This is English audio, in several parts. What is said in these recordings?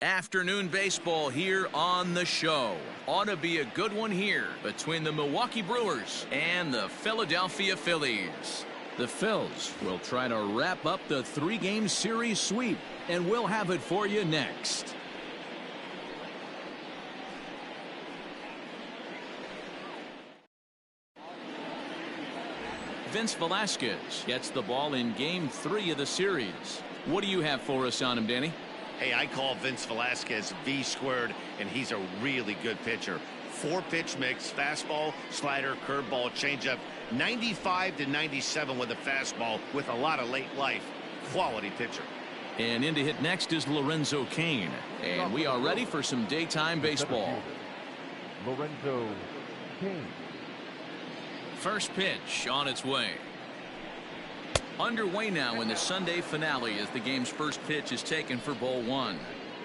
Afternoon baseball here on the show. Ought to be a good one here between the Milwaukee Brewers and the Philadelphia Phillies. The Phils will try to wrap up the three-game series sweep, and we'll have it for you next. Vince Velasquez gets the ball in Game 3 of the series. What do you have for us on him, Danny? Hey, I call Vince Velasquez V squared, and he's a really good pitcher. 4-pitch mix, fastball, slider, curveball, changeup, 95 to 97 with a fastball with a lot of late life. Quality pitcher. And in to hit next is Lorenzo Cain. And we are ready for some daytime baseball. Lorenzo Cain. First pitch on its way. Underway now in the Sunday finale as the game's first pitch is taken for ball one.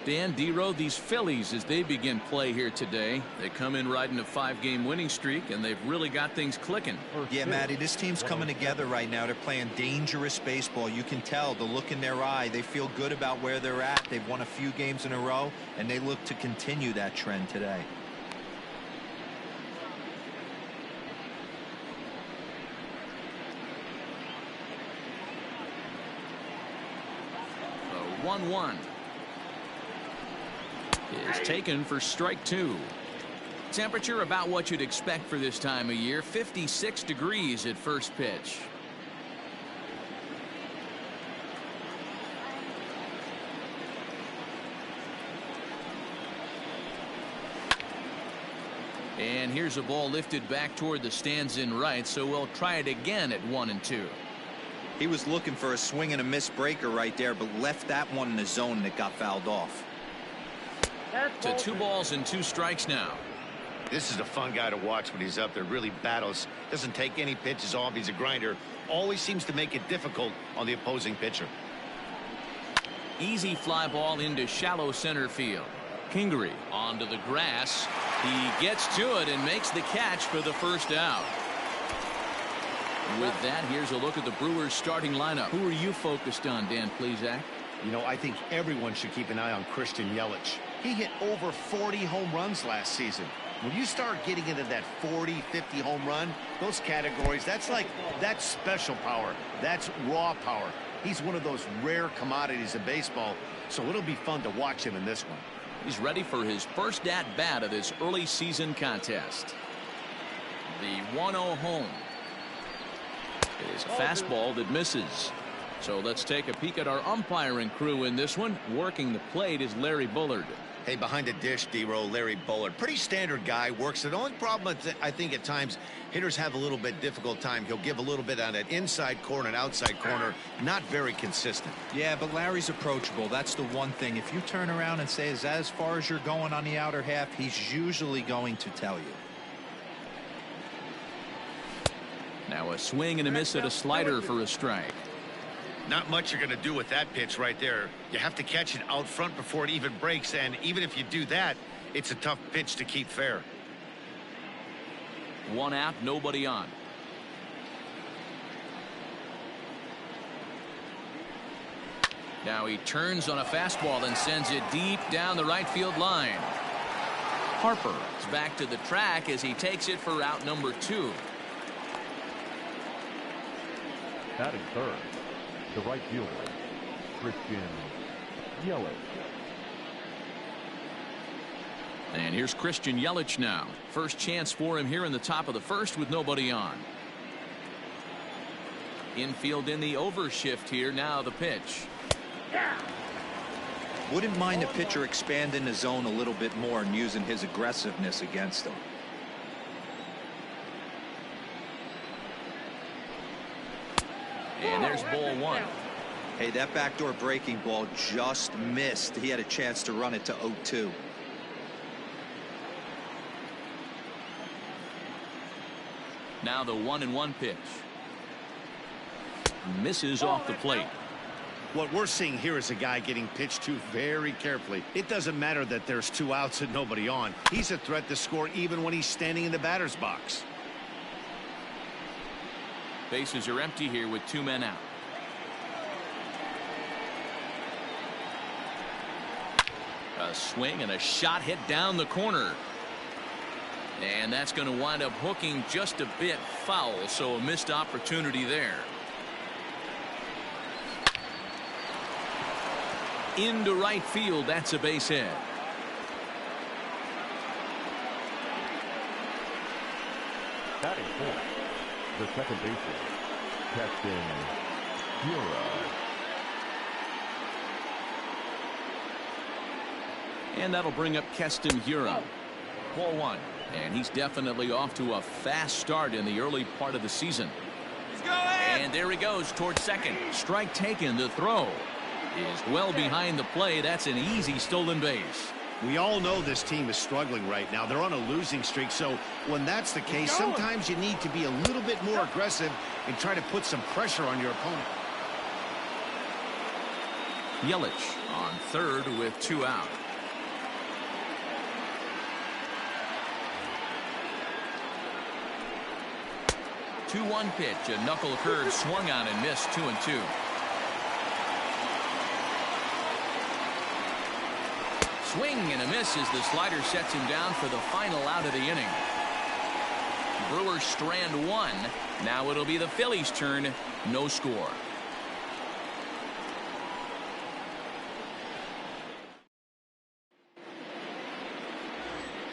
Dan Dero, these Phillies, as they begin play here today, they come in riding a 5-game winning streak, and they've really got things clicking. Yeah, Matty, this team's coming together right now. They're playing dangerous baseball. You can tell the look in their eye. They feel good about where they're at. They've won a few games in a row, and they look to continue that trend today. The 1-1 is taken for strike two. Temperature about what you'd expect for this time of year, 56 degrees at first pitch. And here's a ball lifted back toward the stands in right, so we'll try it again at 1-2. He was looking for a swing and a miss breaker right there, but left that one in the zone that got fouled off. To 2 balls and 2 strikes now. This is a fun guy to watch when he's up there. Really battles. Doesn't take any pitches off. He's a grinder. Always seems to make it difficult on the opposing pitcher. Easy fly ball into shallow center field. Kingery onto the grass. He gets to it and makes the catch for the first out. With that, here's a look at the Brewers starting lineup. Who are you focused on, Dan Plesac? You know, I think everyone should keep an eye on Christian Yelich. He hit over 40 home runs last season. When you start getting into that 40, 50 home run, those categories, that's special power. That's raw power. He's one of those rare commodities of baseball, so it'll be fun to watch him in this one. He's ready for his first at-bat of this early season contest. The 1-0 home is a fastball that misses. So let's take a peek at our umpiring crew in this one. Working the plate is Larry Bullard. Hey, behind the dish, D-Row, Larry Bullard. Pretty standard guy, works it. The only problem I think at times hitters have a little bit difficult time. He'll give a little bit on that inside corner and outside corner. Not very consistent. Yeah, but Larry's approachable. That's the one thing. If you turn around and say, is that as far as you're going on the outer half, he's usually going to tell you. Now a swing and a miss at a slider for a strike. Not much you're going to do with that pitch right there. You have to catch it out front before it even breaks, and even if you do that, it's a tough pitch to keep fair. 1 out, nobody on. Now he turns on a fastball and sends it deep down the right field line. Harper is back to the track as he takes it for out number 2. Batting third, the right fielder, Christian Yelich. And here's Christian Yelich now. First chance for him here in the top of the first with nobody on. Infield in the overshift here. Now the pitch. Wouldn't mind the pitcher expanding the zone a little bit more and using his aggressiveness against him. And there's ball 1. Hey, that backdoor breaking ball just missed. He had a chance to run it to 0-2. Now the 1-1 pitch. Misses off the plate. What we're seeing here is a guy getting pitched to very carefully. It doesn't matter that there's 2 outs and nobody on. He's a threat to score even when he's standing in the batter's box. Bases are empty here with 2 men out. A swing and a shot hit down the corner. And that's going to wind up hooking just a bit foul, so a missed opportunity there. Into right field, that's a base hit. Batting fourth, the second baseman, Captain Hura. And that'll bring up Keston Hiura. Ball one. And he's definitely off to a fast start in the early part of the season. And there he goes towards second. Strike taken. The throw is well behind the play. That's an easy stolen base. We all know this team is struggling right now. They're on a losing streak, so when that's the case, sometimes you need to be a little bit more aggressive and try to put some pressure on your opponent. Yelich on third with 2 out. Two 1 pitch, a knuckle curve swung on and missed. 2-2. Swing and a miss as the slider sets him down for the final out of the inning. Brewers strand 1. Now it'll be the Phillies' turn. No score.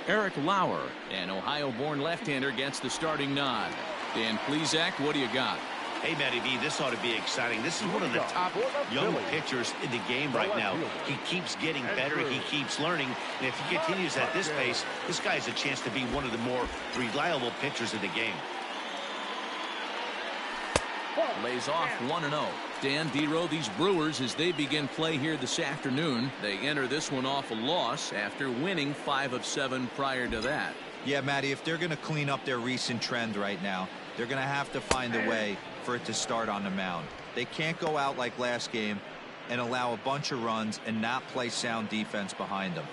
Eric Lauer, an Ohio-born left-hander, gets the starting nod. Dan Plesac, what do you got? Hey, Matty V, this ought to be exciting. This is one of the top young pitchers in the game right now. He keeps getting better. He keeps learning. And if he continues at this pace, this guy has a chance to be one of the more reliable pitchers in the game. Lays off 1-0. Dan Dero, these Brewers, as they begin play here this afternoon, they enter this one off a loss after winning 5 of 7 prior to that. Yeah, Matty, if they're going to clean up their recent trend right now, they're going to have to find a way for it to start on the mound. They can't go out like last game and allow a bunch of runs and not play sound defense behind them.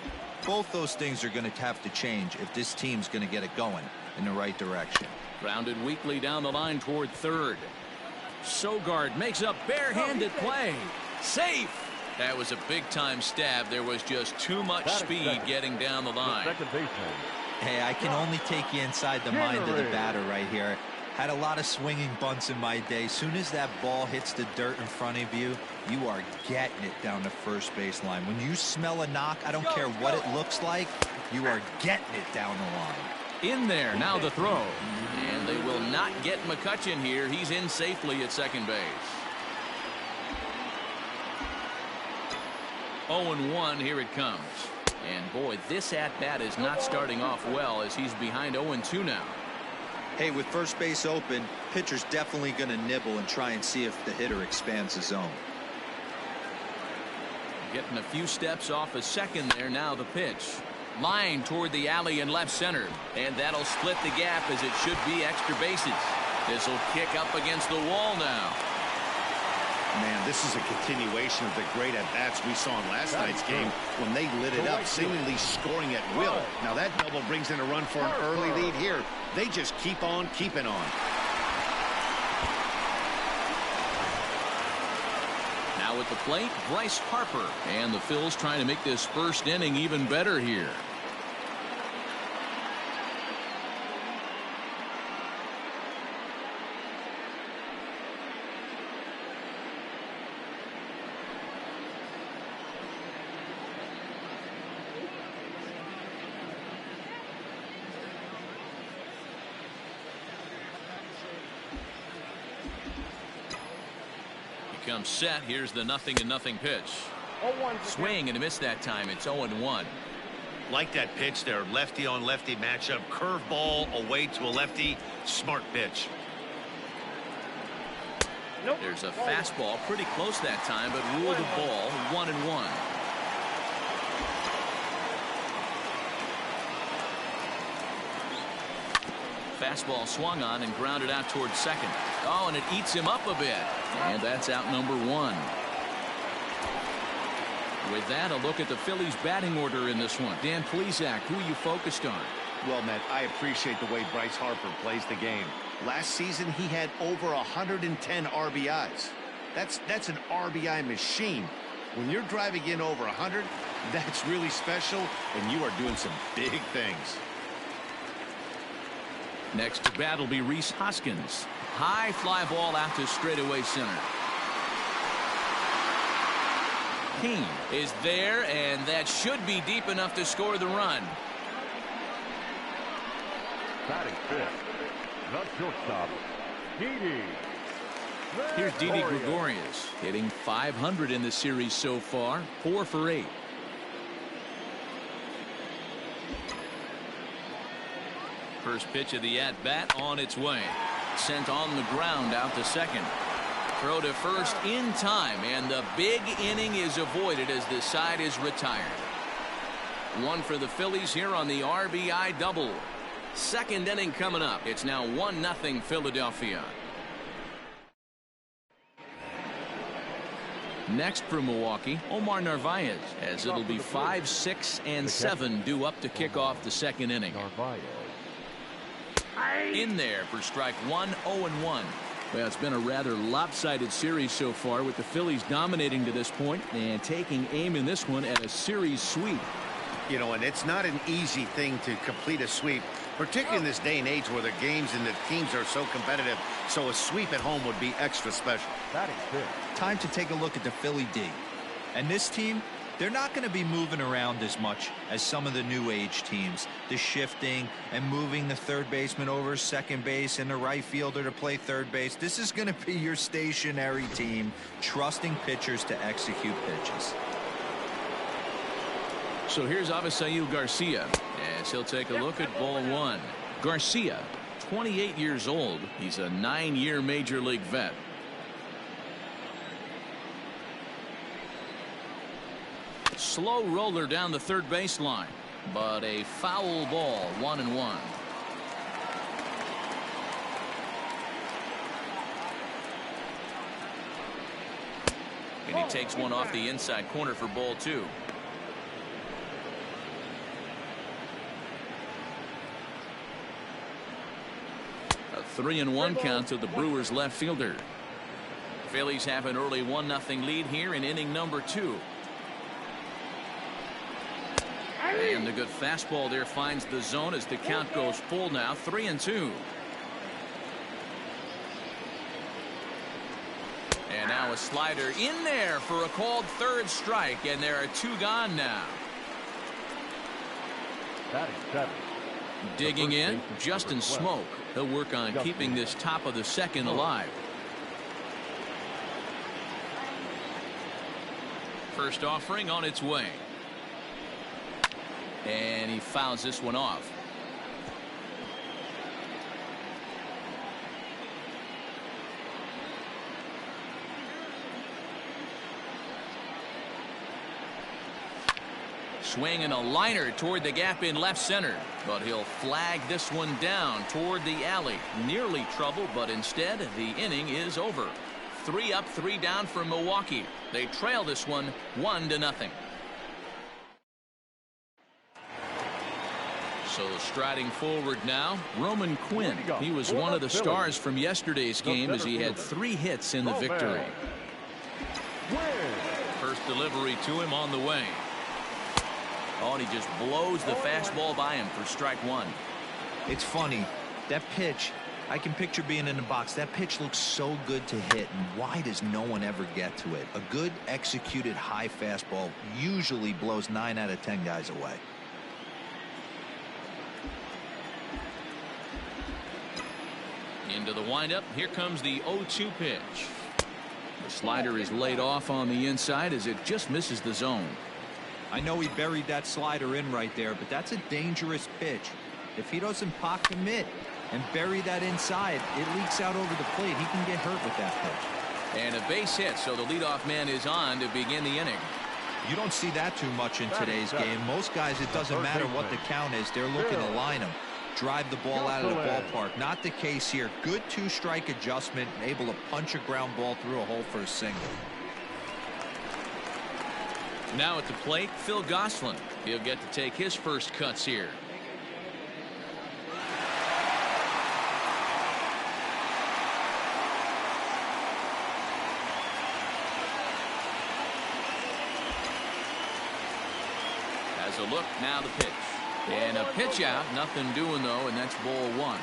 Both those things are going to have to change if this team's going to get it going in the right direction. Grounded weakly down the line toward third. Sogard makes a barehanded play. Safe. That was a big-time stab. There was just too much speed getting down the line. Hey, I can only take you inside the mind of the batter right here. Had a lot of swinging bunts in my day. Soon as that ball hits the dirt in front of you, you are getting it down the first base line. When you smell a knock, I don't care what it looks like, you are getting it down the line. In there, now the throw. And they will not get McCutchen here. He's in safely at second base. 0-1, here it comes. And boy, this at-bat is not starting off well as he's behind 0-2 now. Hey, with first base open, pitcher's definitely going to nibble and try and see if the hitter expands the zone. Getting a few steps off a second there. Now the pitch. Line toward the alley in left center. And that'll split the gap as it should be extra bases. This will kick up against the wall now. Man, this is a continuation of the great at-bats we saw in last night's game when they lit it up, seemingly scoring at will. Now that double brings in a run for an early lead here. They just keep on keeping on. Now at the plate, Bryce Harper. And the Phils trying to make this first inning even better here. Comes set. Here's the 0-0 pitch. Swing and a miss that time. It's 0-1. Like that pitch there, lefty on lefty matchup, curveball away to a lefty. Smart pitch. There's a fastball pretty close that time, but ruled the ball 1-1. Fastball swung on and grounded out towards second. Oh, and it eats him up a bit. And that's out number 1. With that, a look at the Phillies batting order in this one. Dan Plesac, who are you focused on? Well, Matt, I appreciate the way Bryce Harper plays the game. Last season, he had over 110 RBIs. That's an RBI machine. When you're driving in over 100, that's really special, and you are doing some big things. Next to bat will be Rhys Hoskins. High fly ball out to straightaway center. King is there, and that should be deep enough to score the run. Batting fifth, the shortstop, Didi. Here's Didi Gregorius, hitting .500 in the series so far, 4 for 8. First pitch of the at-bat on its way. Sent on the ground out to second. Throw to first in time, and the big inning is avoided as the side is retired. One for the Phillies here on the RBI double. Second inning coming up. It's now 1-0 Philadelphia. Next for Milwaukee, Omar Narvaez, as it'll be 5, 6, and 7 due up to kick off the second inning. In there for strike one, 0-1. Well, it's been a rather lopsided series so far, with the Phillies dominating to this point and taking aim in this one at a series sweep. You know, and it's not an easy thing to complete a sweep, particularly in this day and age where the games and the teams are so competitive. So a sweep at home would be extra special. Time to take a look at the Philly D. And this team, they're not going to be moving around as much as some of the new age teams. The shifting and moving the third baseman over second base and the right fielder to play third base. This is going to be your stationary team, trusting pitchers to execute pitches. So here's Avisail Garcia as he'll take a look at ball one. Garcia, 28 years old. He's a 9-year major league vet. Slow roller down the third baseline, but a foul ball, 1-1. And he takes one off the inside corner for ball two. A 3-1 count to the Brewers left fielder. Phillies have an early 1-0 lead here in inning number 2. And the good fastball there finds the zone as the count goes full now, 3-2. And now a slider in there for a called third strike, and there are 2 gone now. Batting 7. Digging in, Justin Smoke. He'll work on keeping this top of the second alive. First offering on its way. And he fouls this one off. Swing and a liner toward the gap in left center, but he'll flag this one down toward the alley. Nearly trouble, but instead the inning is over. 3 up, 3 down for Milwaukee. They trail this one 1-0. So striding forward now, Roman Quinn. He was one of the stars from yesterday's game as he had 3 hits in the victory. First delivery to him on the way. Oh, and he just blows the fastball by him for strike one. It's funny, that pitch, I can picture being in the box. That pitch looks so good to hit, and why does no one ever get to it? A good executed high fastball usually blows 9 out of 10 guys away. Into the windup. Here comes the 0-2 pitch. The slider is laid off on the inside as it just misses the zone. I know he buried that slider in right there, but that's a dangerous pitch. If he doesn't pocket the mitt and bury that inside, it leaks out over the plate. He can get hurt with that pitch. And a base hit, so the leadoff man is on to begin the inning. You don't see that too much in today's game. Most guys, it doesn't matter what the count is. They're looking to line him, drive the ball out of the ballpark. Not the case here. Good 2-strike adjustment, able to punch a ground ball through a hole for a single. Now at the plate, Phil Gosselin. He'll get to take his first cuts here. Has a look, now the pitch. And a pitch out, nothing doing though, and that's ball one.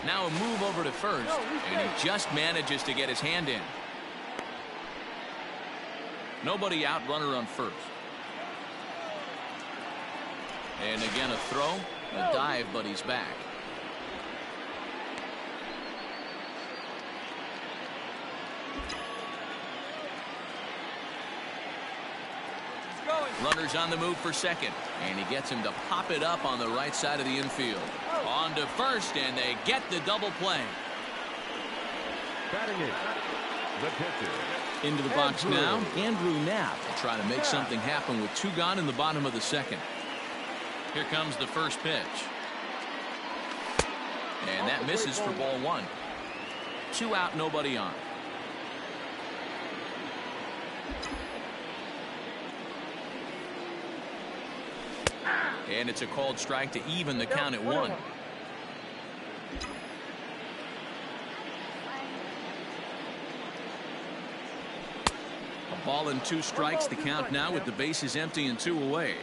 Now a move over to first, and he just manages to get his hand in. Nobody out, runner on first. And again a throw, a dive, but he's back. Runners on the move for second, and he gets him to pop it up on the right side of the infield. On to first, and they get the double play. Batting it, the pitcher. Into the box now, Andrew Knapp will try to make something happen with two gone in the bottom of the second. Here comes the first pitch. And that misses for ball one. Two out, nobody on. And it's a called strike to even the count at one. A ball and two strikes, the count now with the bases empty and two away.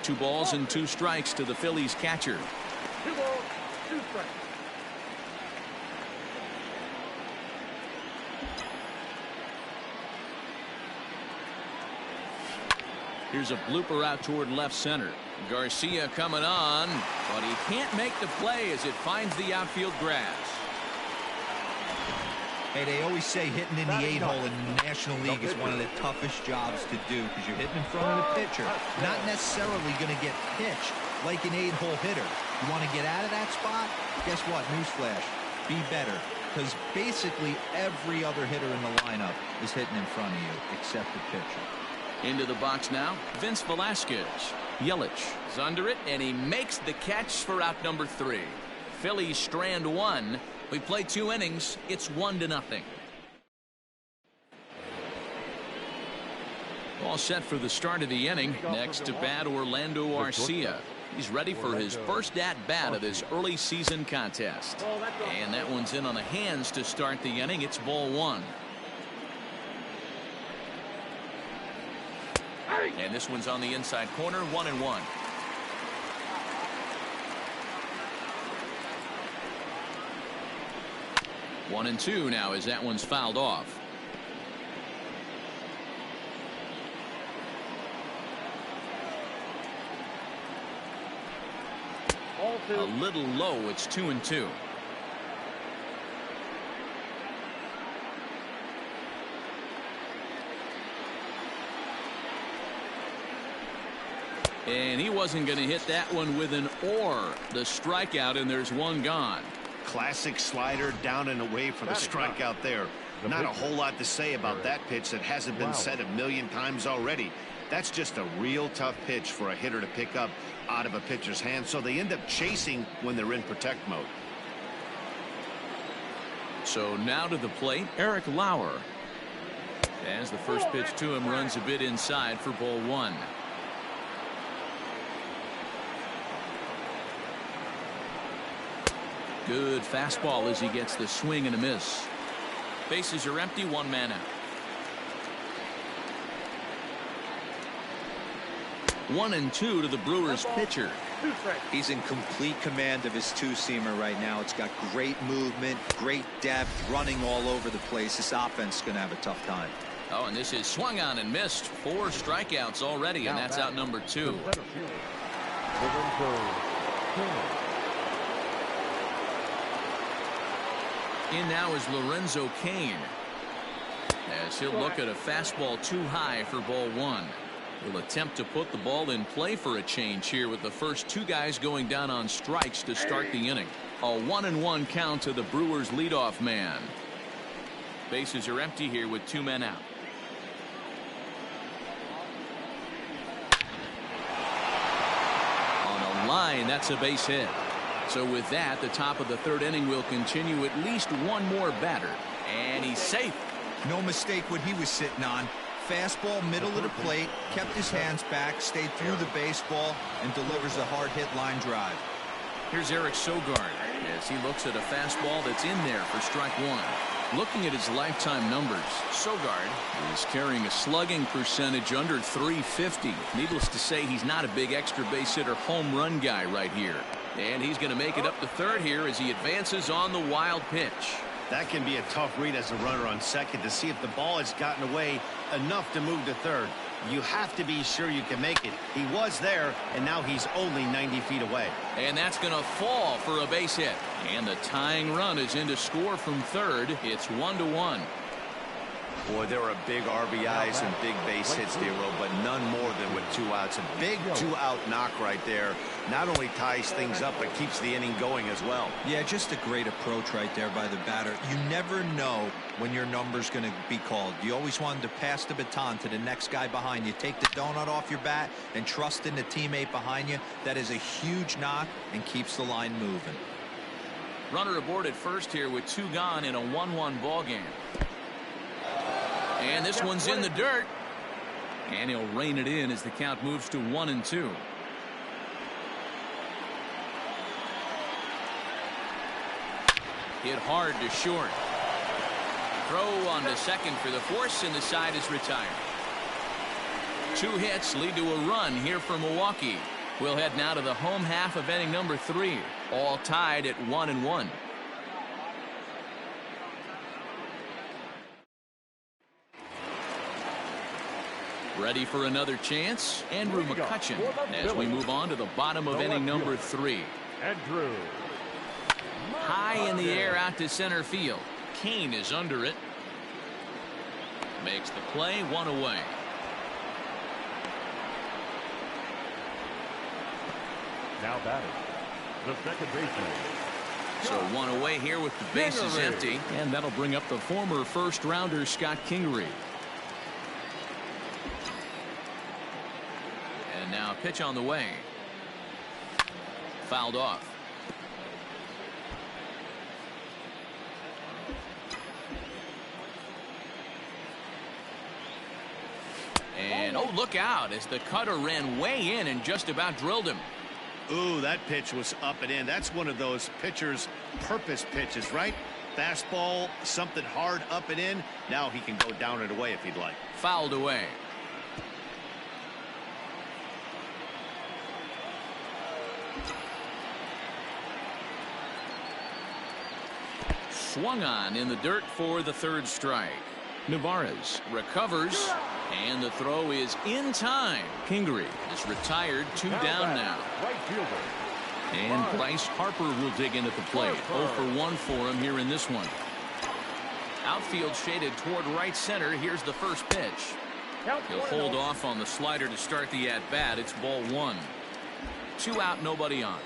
Two balls and two strikes to the Phillies catcher. 2 balls, 2 strikes. Here's a blooper out toward left center. Garcia coming on, but he can't make the play as it finds the outfield grass. Hey, they always say hitting in the 8-hole in the National League is one of the toughest jobs to do because you're hitting in front of the pitcher, not necessarily going to get pitched like an 8-hole hitter. You want to get out of that spot? Guess what? Newsflash. Be better, because basically every other hitter in the lineup is hitting in front of you except the pitcher. Into the box now, Vince Velasquez. Yelich is under it, and he makes the catch for out number 3. Phillies strand one. We play 2 innings. It's 1-0. All set for the start of the inning. Next to bat, Orlando Arcia. He's ready for his first at-bat of this early season contest. And that one's in on the hands to start the inning. It's ball 1. And this one's on the inside corner, 1-1. One and two now as that one's fouled off. A little low. It's 2-2. And he wasn't going to hit that one with an or. The strikeout, and there's one gone. Classic slider down and away for the strikeout there. Not a whole lot to say about that pitch that hasn't been said a million times already. That's just a real tough pitch for a hitter to pick up out of a pitcher's hand, so they end up chasing when they're in protect mode. So now to the plate, Eric Lauer. As the first pitch to him runs a bit inside for ball 1. Good fastball as he gets the swing and a miss. Bases are empty, 1 man out. 1-2 to the Brewers pitcher. He's in complete command of his two-seamer right now. It's got great movement, great depth, running all over the place. This offense is going to have a tough time. Oh, and this is swung on and missed. 4 strikeouts already, and that's out number 2. In now is Lorenzo Cain, as he'll look at a fastball too high for ball 1. He'll attempt to put the ball in play for a change here with the first 2 guys going down on strikes to start the inning. A 1-1 count to the Brewers leadoff man. Bases are empty here with 2 men out. On a line, that's a base hit. So with that, the top of the 3rd inning will continue at least 1 more batter. And he's safe. No mistake what he was sitting on. Fastball, middle of the plate, kept his hands back, stayed through the baseball, and delivers a hard hit line drive. Here's Eric Sogard as he looks at a fastball that's in there for strike one. Looking at his lifetime numbers, Sogard is carrying a slugging percentage under .350. Needless to say, he's not a big extra base hitter home run guy right here. And he's going to make it up to third here as he advances on the wild pitch. That can be a tough read as a runner on second to see if the ball has gotten away enough to move to third. You have to be sure you can make it. He was there, and now he's only 90 feet away. And that's going to fall for a base hit. And the tying run is in to score from third. It's 1-1. Boy, there are big RBIs and big base hits, Dero, but none more than with 2 outs. A big 2-out knock right there. Not only ties things up, but keeps the inning going as well. Yeah, just a great approach right there by the batter. You never know when your number's going to be called. You always want to pass the baton to the next guy behind you. Take the donut off your bat and trust in the teammate behind you. That is a huge knock and keeps the line moving. Runner aboard at first here with 2 gone in a 1-1 ball game. And this one's in the dirt. And he'll rein it in as the count moves to 1-2. Hit hard to short. Throw on to second for the force, and the side is retired. 2 hits lead to a run here for Milwaukee. We'll head now to the home half of inning number 3. All tied at 1-1. Ready for another chance? Andrew McCutchen as we move on to the bottom of inning number 3. Andrew. High in the air out to center field. Kane is under it. Makes the play, 1 away. Now batting, the second baseman. So 1 away here with the bases empty. And that'll bring up the former first rounder Scott Kingery. And now pitch on the way. Fouled off. And oh, look out as the cutter ran way in and just about drilled him. Ooh, that pitch was up and in. That's one of those pitcher's purpose pitches, right? Fastball, something hard up and in. Now he can go down and away if he'd like. Fouled away. Swung on in the dirt for the 3rd strike. Navarez recovers, and the throw is in time. Kingery is retired, 2 down now. Right fielder. And Bryce Harper will dig in at the plate. 0 for 1 for him here in this one. Outfield shaded toward right center. Here's the first pitch. He'll hold off on the slider to start the at-bat. It's ball 1. 2 out, nobody on.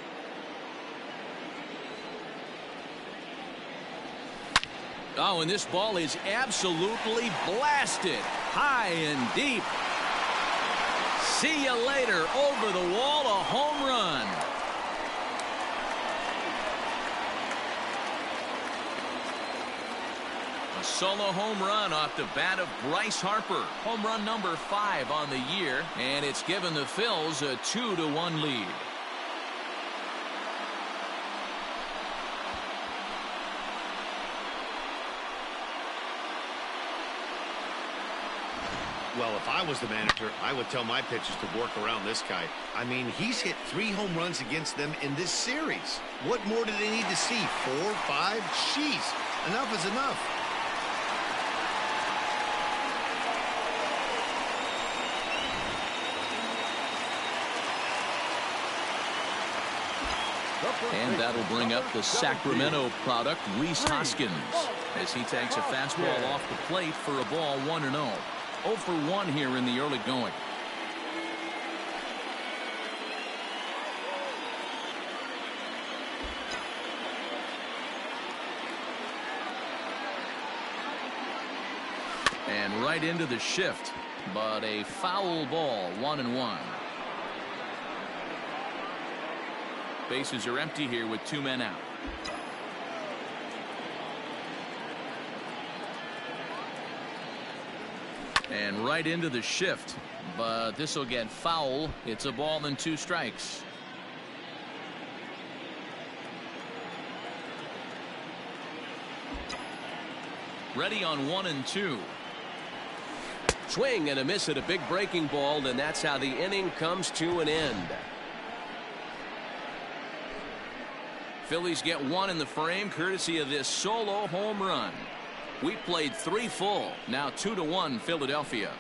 Oh, and this ball is absolutely blasted. High and deep. See you later. Over the wall, a home run. A solo home run off the bat of Bryce Harper. Home run number 5 on the year, and it's given the Phils a 2-1 lead. Well, if I was the manager, I would tell my pitchers to work around this guy. I mean, he's hit 3 home runs against them in this series. What more do they need to see? 4, 5? Jeez, enough is enough. And that'll bring up the Sacramento product, Rhys Hoskins, as he takes a fastball off the plate for a ball 1-0. 0 for 1 here in the early going. And right into the shift, but a foul ball, 1-1. Bases are empty here with 2 men out. And right into the shift, but this will get foul. It's a ball and 2 strikes. Ready on 1 and 2. Swing and a miss at a big breaking ball, and that's how the inning comes to an end. Phillies get 1 in the frame courtesy of this solo home run. We played 3 full. Now 2-1 Philadelphia.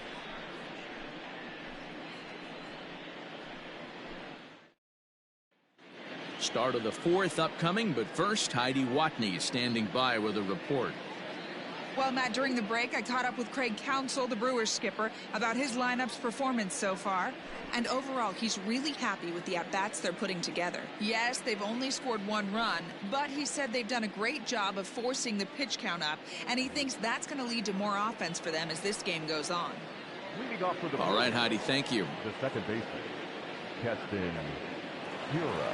Start of the 4th upcoming, but first Heidi Watney standing by with a report. Well, Matt, during the break, I caught up with Craig Counsell, the Brewers skipper, about his lineup's performance so far. And overall, he's really happy with the at-bats they're putting together. Yes, they've only scored 1 run, but he said they've done a great job of forcing the pitch count up, and he thinks that's going to lead to more offense for them as this game goes on. All right, Heidi, thank you. The second baseman, Keston Hiura.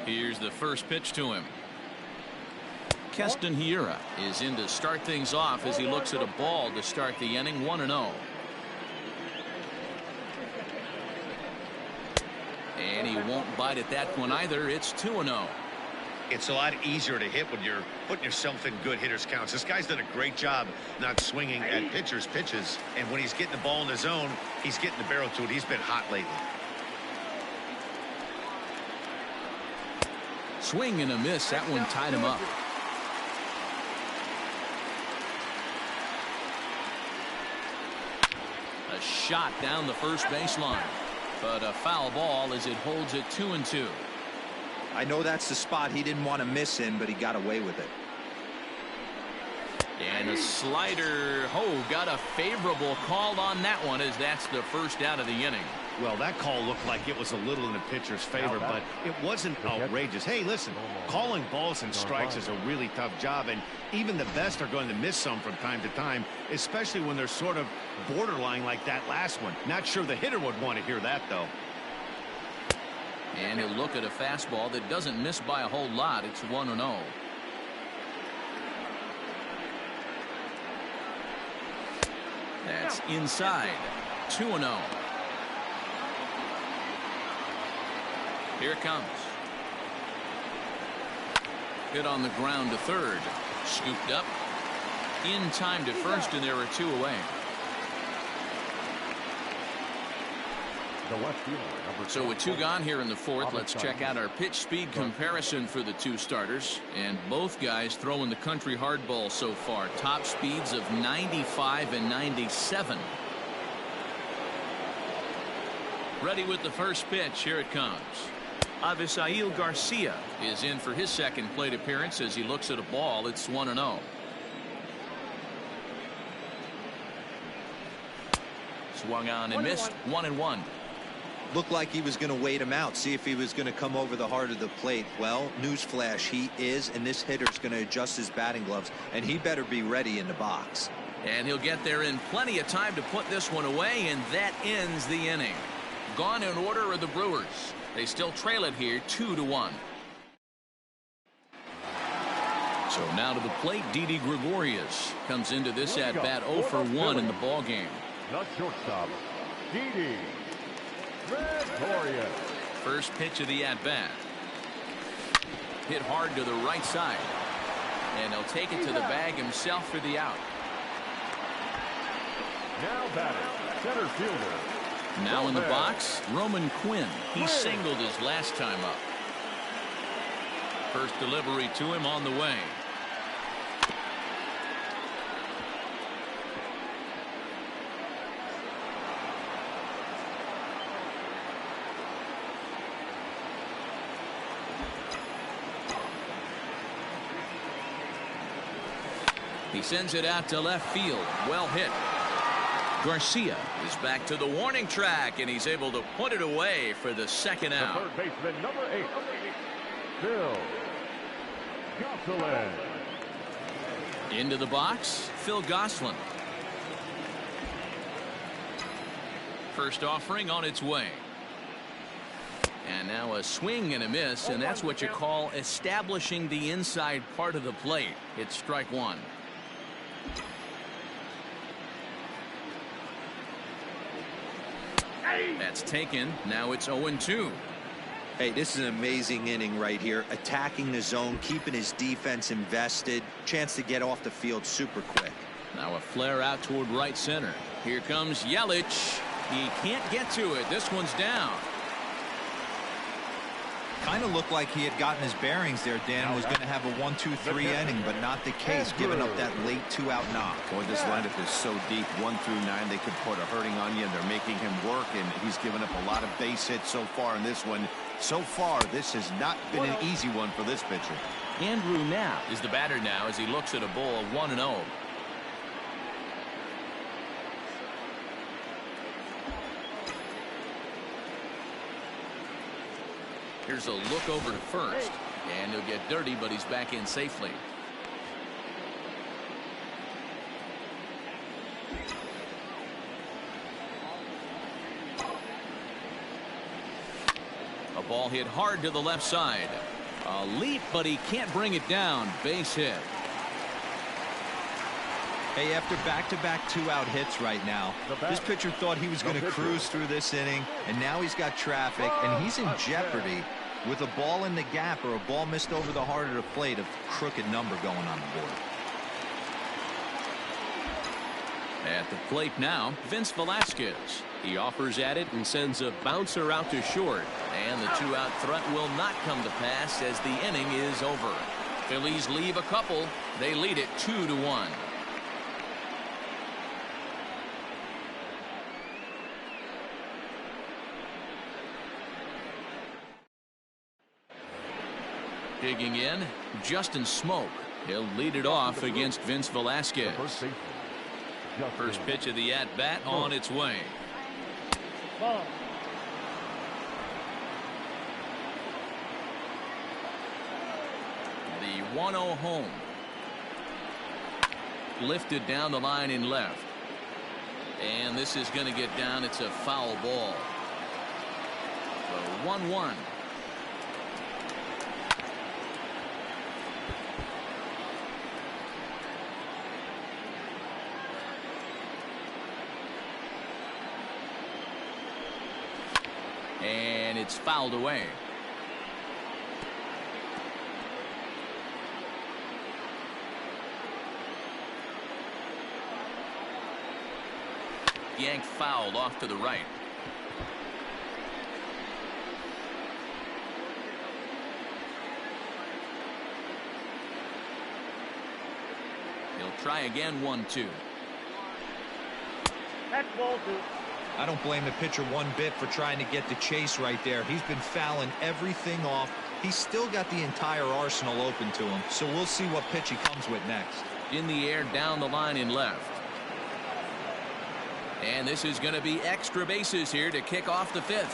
Here's the first pitch to him. Keston Hiura is in to start things off as he looks at a ball to start the inning. 1-0. And he won't bite at that one either. It's 2-0. It's a lot easier to hit when you're putting yourself in good hitters counts. This guy's done a great job not swinging at pitchers' pitches, and when he's getting the ball in the zone, he's getting the barrel to it. He's been hot lately. Swing and a miss. That one tied him up. A shot down the first baseline, but a foul ball as it holds it 2-2. I know that's the spot he didn't want to miss in, but he got away with it. And a slider. Oh, got a favorable call on that one as that's the first out of the inning. Well, that call looked like it was a little in the pitcher's favor, but it wasn't outrageous. Hey, listen, calling balls and strikes is a really tough job, and even the best are going to miss some from time to time, especially when they're sort of borderline like that last one. Not sure the hitter would want to hear that, though. And he'll look at a fastball that doesn't miss by a whole lot. It's 1-0. That's inside. 2-0. Here it comes. Hit on the ground to third. Scooped up. In time to first, and there are 2 away. So with 2 gone here in the 4th, let's check out our pitch speed comparison for the 2 starters. And both guys throwing the country hardball so far. Top speeds of 95 and 97. Ready with the first pitch. Here it comes. Avisail Garcia is in for his second plate appearance as he looks at a ball. It's 1-0. Swung on and missed. 1-1. Looked like he was going to wait him out, see if he was going to come over the heart of the plate. Well, newsflash, he is, and this hitter's going to adjust his batting gloves, and he better be ready in the box. And he'll get there in plenty of time to put this one away, and that ends the inning. Gone in order are the Brewers. They still trail it here 2-1. So now to the plate, Didi Gregorius comes into this at bat 0 for 1 in the ball game. The shortstop, Didi Gregorius. First pitch of the at bat. Hit hard to the right side, and he'll take it to the bag himself for the out. Now batting, center fielder. Now in the box, Roman Quinn. He singled his last time up. First delivery to him on the way. He sends it out to left field. Well hit. Garcia is back to the warning track, and he's able to put it away for the second out. The third baseman, number 8, Phil Gosselin. Into the box, Phil Gosselin. First offering on its way. And now a swing and a miss, and that's what you call establishing the inside part of the plate. It's strike one. That's taken. Now it's 0-2. Hey, this is an amazing inning right here. Attacking the zone, keeping his defense invested. Chance to get off the field super quick. Now a flare out toward right center. Here comes Yelich. He can't get to it. This one's down. Kind of looked like he had gotten his bearings there. Dan was going to have a 1-2-3 inning, but not the case, giving up that late 2-out knock. Boy, this lineup is so deep, 1 through 9. They could put a hurting on you, and they're making him work, and he's given up a lot of base hits so far in this one. So far, this has not been an easy one for this pitcher. Andrew Knapp is the batter now as he looks at a ball of 1-0. Here's a look over to first, and he'll get dirty, but he's back in safely. A ball hit hard to the left side. A leap, but he can't bring it down. Base hit. Hey, after back-to-back 2-out hits right now, this pitcher thought he was going to cruise through this inning, and now he's got traffic, and he's in jeopardy with a ball in the gap or a ball missed over the heart of the plate, a crooked number going on the board. At the plate now, Vince Velasquez. He offers at it and sends a bouncer out to short, and the 2-out threat will not come to pass as the inning is over. Phillies leave a couple. They lead it 2-1. Digging in, Justin Smoke. He'll lead it off against Vince Velasquez. First pitch of the at-bat on its way. The 1-0 home. Lifted down the line in left. And this is going to get down. It's a foul ball. So 1-1. And it's fouled away. Yanked fouled off to the right. He'll try again. 1-2. That's ball 2. I don't blame the pitcher one bit for trying to get the chase right there. He's been fouling everything off. He's still got the entire arsenal open to him, so we'll see what pitch he comes with next. In the air down the line in left. And this is going to be extra bases here to kick off the 5th.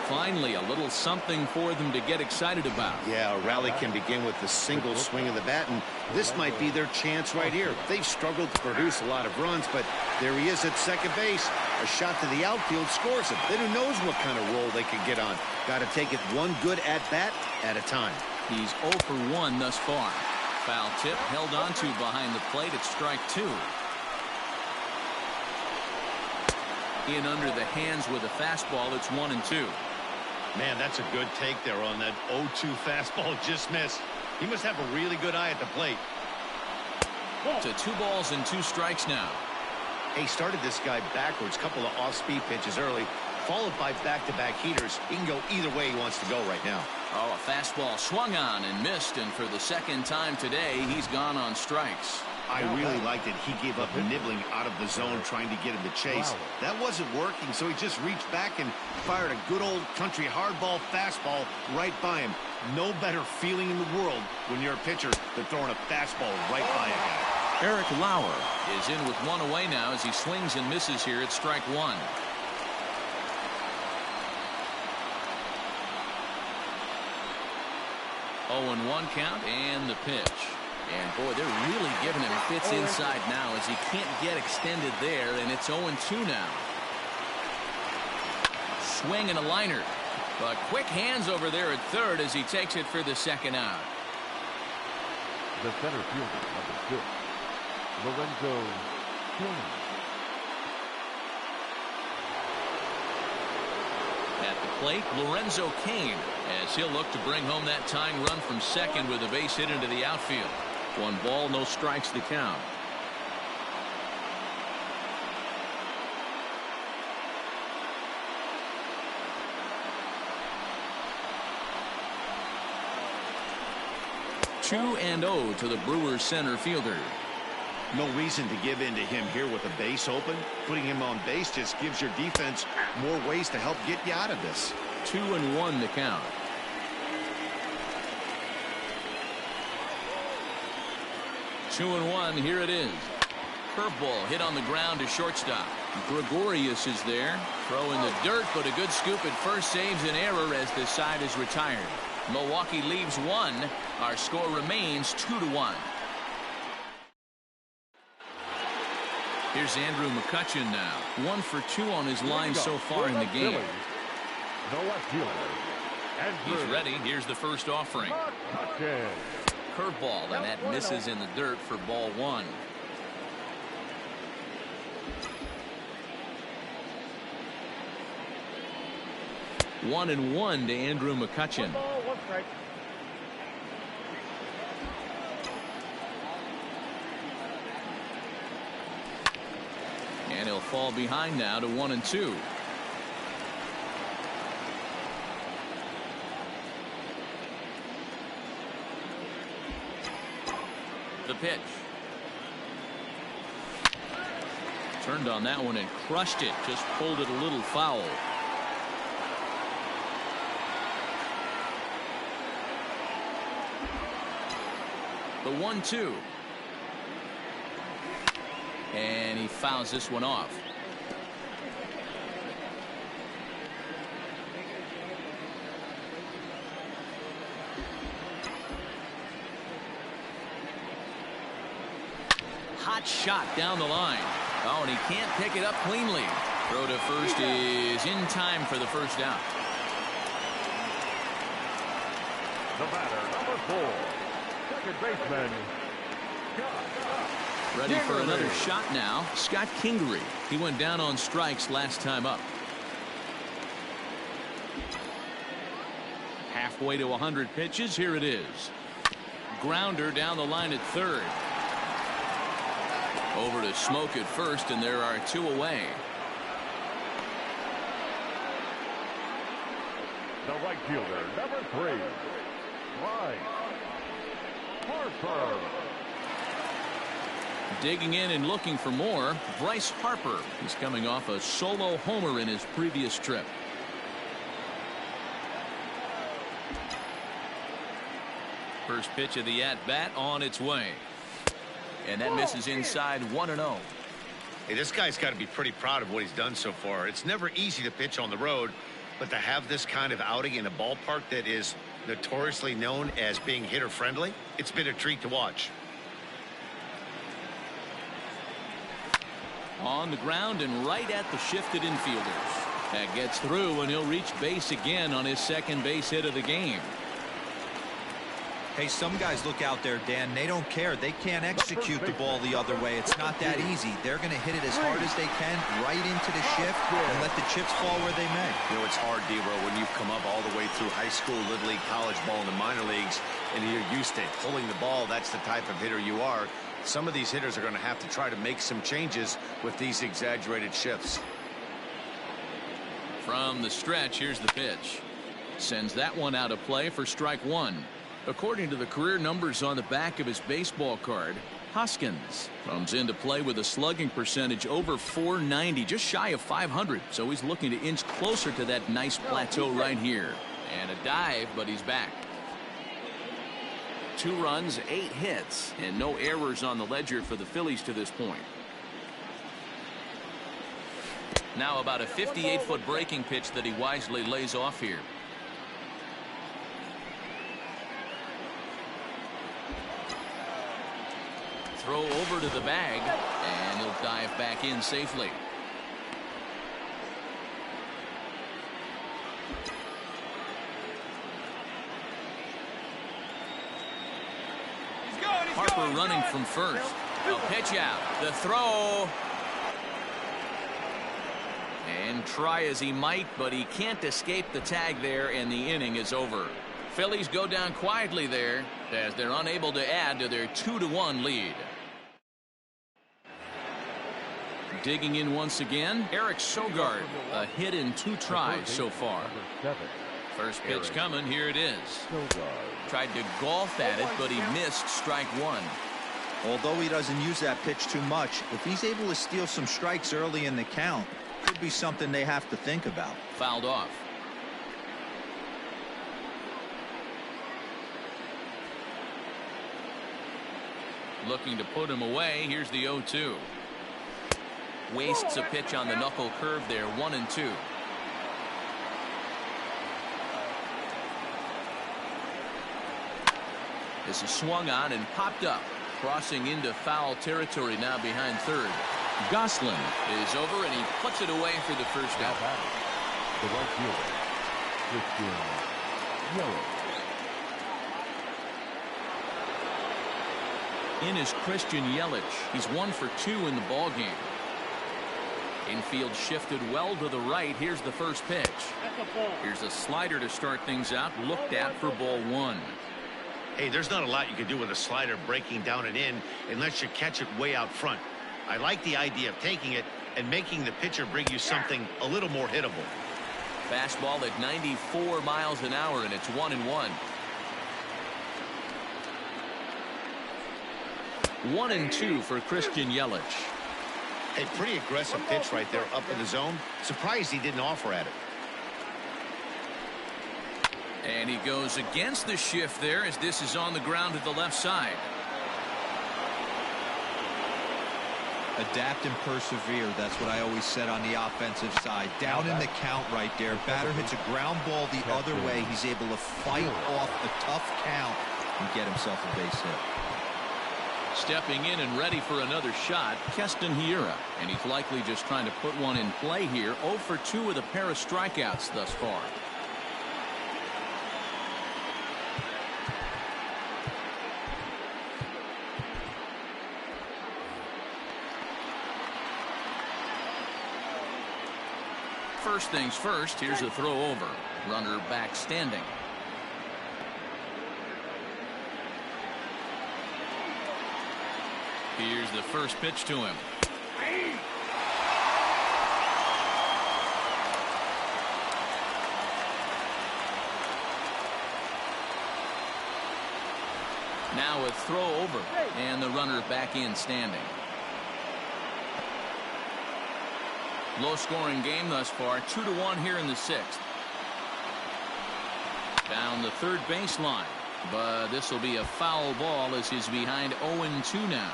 Finally, a little something for them to get excited about. Yeah, a rally can begin with the single swing of the bat, and this might be their chance right here. They've struggled to produce a lot of runs, but there he is at second base. A shot to the outfield scores him. Then who knows what kind of roll they can get on. Got to take it one good at-bat at a time. He's 0 for 1 thus far. Foul tip held onto behind the plate at strike 2. In under the hands with a fastball. It's 1-2. Man, that's a good take there on that 0-2 fastball. Just missed. He must have a really good eye at the plate. To 2 balls and 2 strikes now. He started this guy backwards. Couple of off-speed pitches early, followed by back-to-back heaters. He can go either way he wants to go right now. Oh, a fastball swung on and missed, and for the second time today, he's gone on strikes. I really liked it. He gave up nibbling out of the zone, trying to get him to chase. That wasn't working, so he just reached back and fired a good old country hardball fastball right by him. No better feeling in the world when you're a pitcher than throwing a fastball right by a guy. Eric Lauer is in with 1 away now as he swings and misses here at strike 1. Oh, and 1 count and the pitch. And boy, they're really giving him fits inside now as he can't get extended there, and it's 0-2 now. swing and a liner. But quick hands over there at third as he takes it for the second out. The center fielder, number 6, Lorenzo Kane. At the plate, Lorenzo Kane, as he'll look to bring home that tying run from second with a base hit into the outfield. 1 ball, no strikes to count. Two and 0 to the Brewers center fielder. No reason to give in to him here with a base open. Putting him on base just gives your defense more ways to help get you out of this. 2-1 to count. Two and one. Here it is. Curveball hit on the ground to shortstop. Gregorius is there. Throw in the dirt, but a good scoop at first saves an error as the side is retired. Milwaukee leaves 1. Our score remains 2-1. Here's Andrew McCutchen now. 1 for 2 on his line so far in the game. The left fielder, He's ready. Here's the first offering. Curveball, and that misses in the dirt for ball 1. One and 1 to Andrew McCutchen. And he'll fall behind now to 1 and 2. The pitch. Turned on that one and crushed it. Just pulled it a little foul. The 1-2. And he fouls this one off. Hot shot down the line. Oh, and he can't pick it up cleanly. Throw to first is in time for the first out. The batter, number 4, second baseman, Ready for another shot now. Scott Kingery. He went down on strikes last time up. Halfway to 100 pitches. Here it is. Grounder down the line at third. Over to Smoke at first, and there are 2 away. the right fielder, number 3, Bryce Harper. Digging in and looking for more, Bryce Harper. He's coming off a solo homer in his previous trip. First pitch of the at-bat on its way. And that misses inside 1-0. Hey, this guy's got to be pretty proud of what he's done so far. It's never easy to pitch on the road, but to have this kind of outing in a ballpark that is notoriously known as being hitter-friendly, it's been a treat to watch. On the ground and right at the shifted infielders. That gets through, and he'll reach base again on his second base hit of the game. Hey, some guys look out there, Dan. They don't care. They can't execute the ball the other way. It's not that easy. They're going to hit it as hard as they can right into the shift and let the chips fall where they may. You know, it's hard, Debro, when you've come up all the way through high school, little league, college ball, and the minor leagues, and you're used to pulling the ball. That's the type of hitter you are. Some of these hitters are going to have to try to make some changes with these exaggerated shifts. From the stretch, here's the pitch. Sends that one out of play for strike one. According to the career numbers on the back of his baseball card, Hoskins comes into play with a slugging percentage over 490, just shy of 500. So he's looking to inch closer to that nice plateau right here. And a dive, but he's back. 2 runs, 8 hits, and no errors on the ledger for the Phillies to this point. Now about a 58-foot breaking pitch that he wisely lays off here. Throw over to the bag, and he'll dive back in safely. Harper running from first. A pitch out. The throw. And try as he might, but he can't escape the tag there, and the inning is over. Phillies go down quietly there as they're unable to add to their 2-1 lead. Digging in once again, Eric Sogard, a hit in 2 tries so far. First pitch coming, here it is. Tried to golf at it, but he missed strike 1. Although he doesn't use that pitch too much, if he's able to steal some strikes early in the count, could be something they have to think about. Fouled off. Looking to put him away. Here's the 0-2. Wastes a pitch on the knuckle curve there. 1-2. This is swung on and popped up. Crossing into foul territory now behind third. Gosselin is over, and he puts it away for the first out. The right fielder, Christian Yelich. In is Christian Yelich. He's 1 for 2 in the ball game. Infield shifted well to the right. Here's the first pitch. Here's a slider to start things out. Looked at for ball 1. Hey, there's not a lot you can do with a slider breaking down and in unless you catch it way out front. I like the idea of taking it and making the pitcher bring you something a little more hittable. Fastball at 94 miles an hour, and it's 1-1. 1-2 for Christian Yelich. A pretty aggressive pitch right there up in the zone. Surprised he didn't offer at it. And he goes against the shift there as this is on the ground to the left side. Adapt and persevere. That's what I always said on the offensive side. Down in the count right there. Batter hits a ground ball the other way. He's able to fight off a tough count and get himself a base hit. Stepping in and ready for another shot, Keston Hiura. And he's likely just trying to put one in play here. 0 for 2 with a pair of strikeouts thus far. First things first, here's a throw over. Runner back standing. Here's the first pitch to him. Now a throw over, and the runner back in standing. Low-scoring game thus far, 2-1 here in the 6th. Down the third baseline, but this will be a foul ball as he's behind 0-2 now.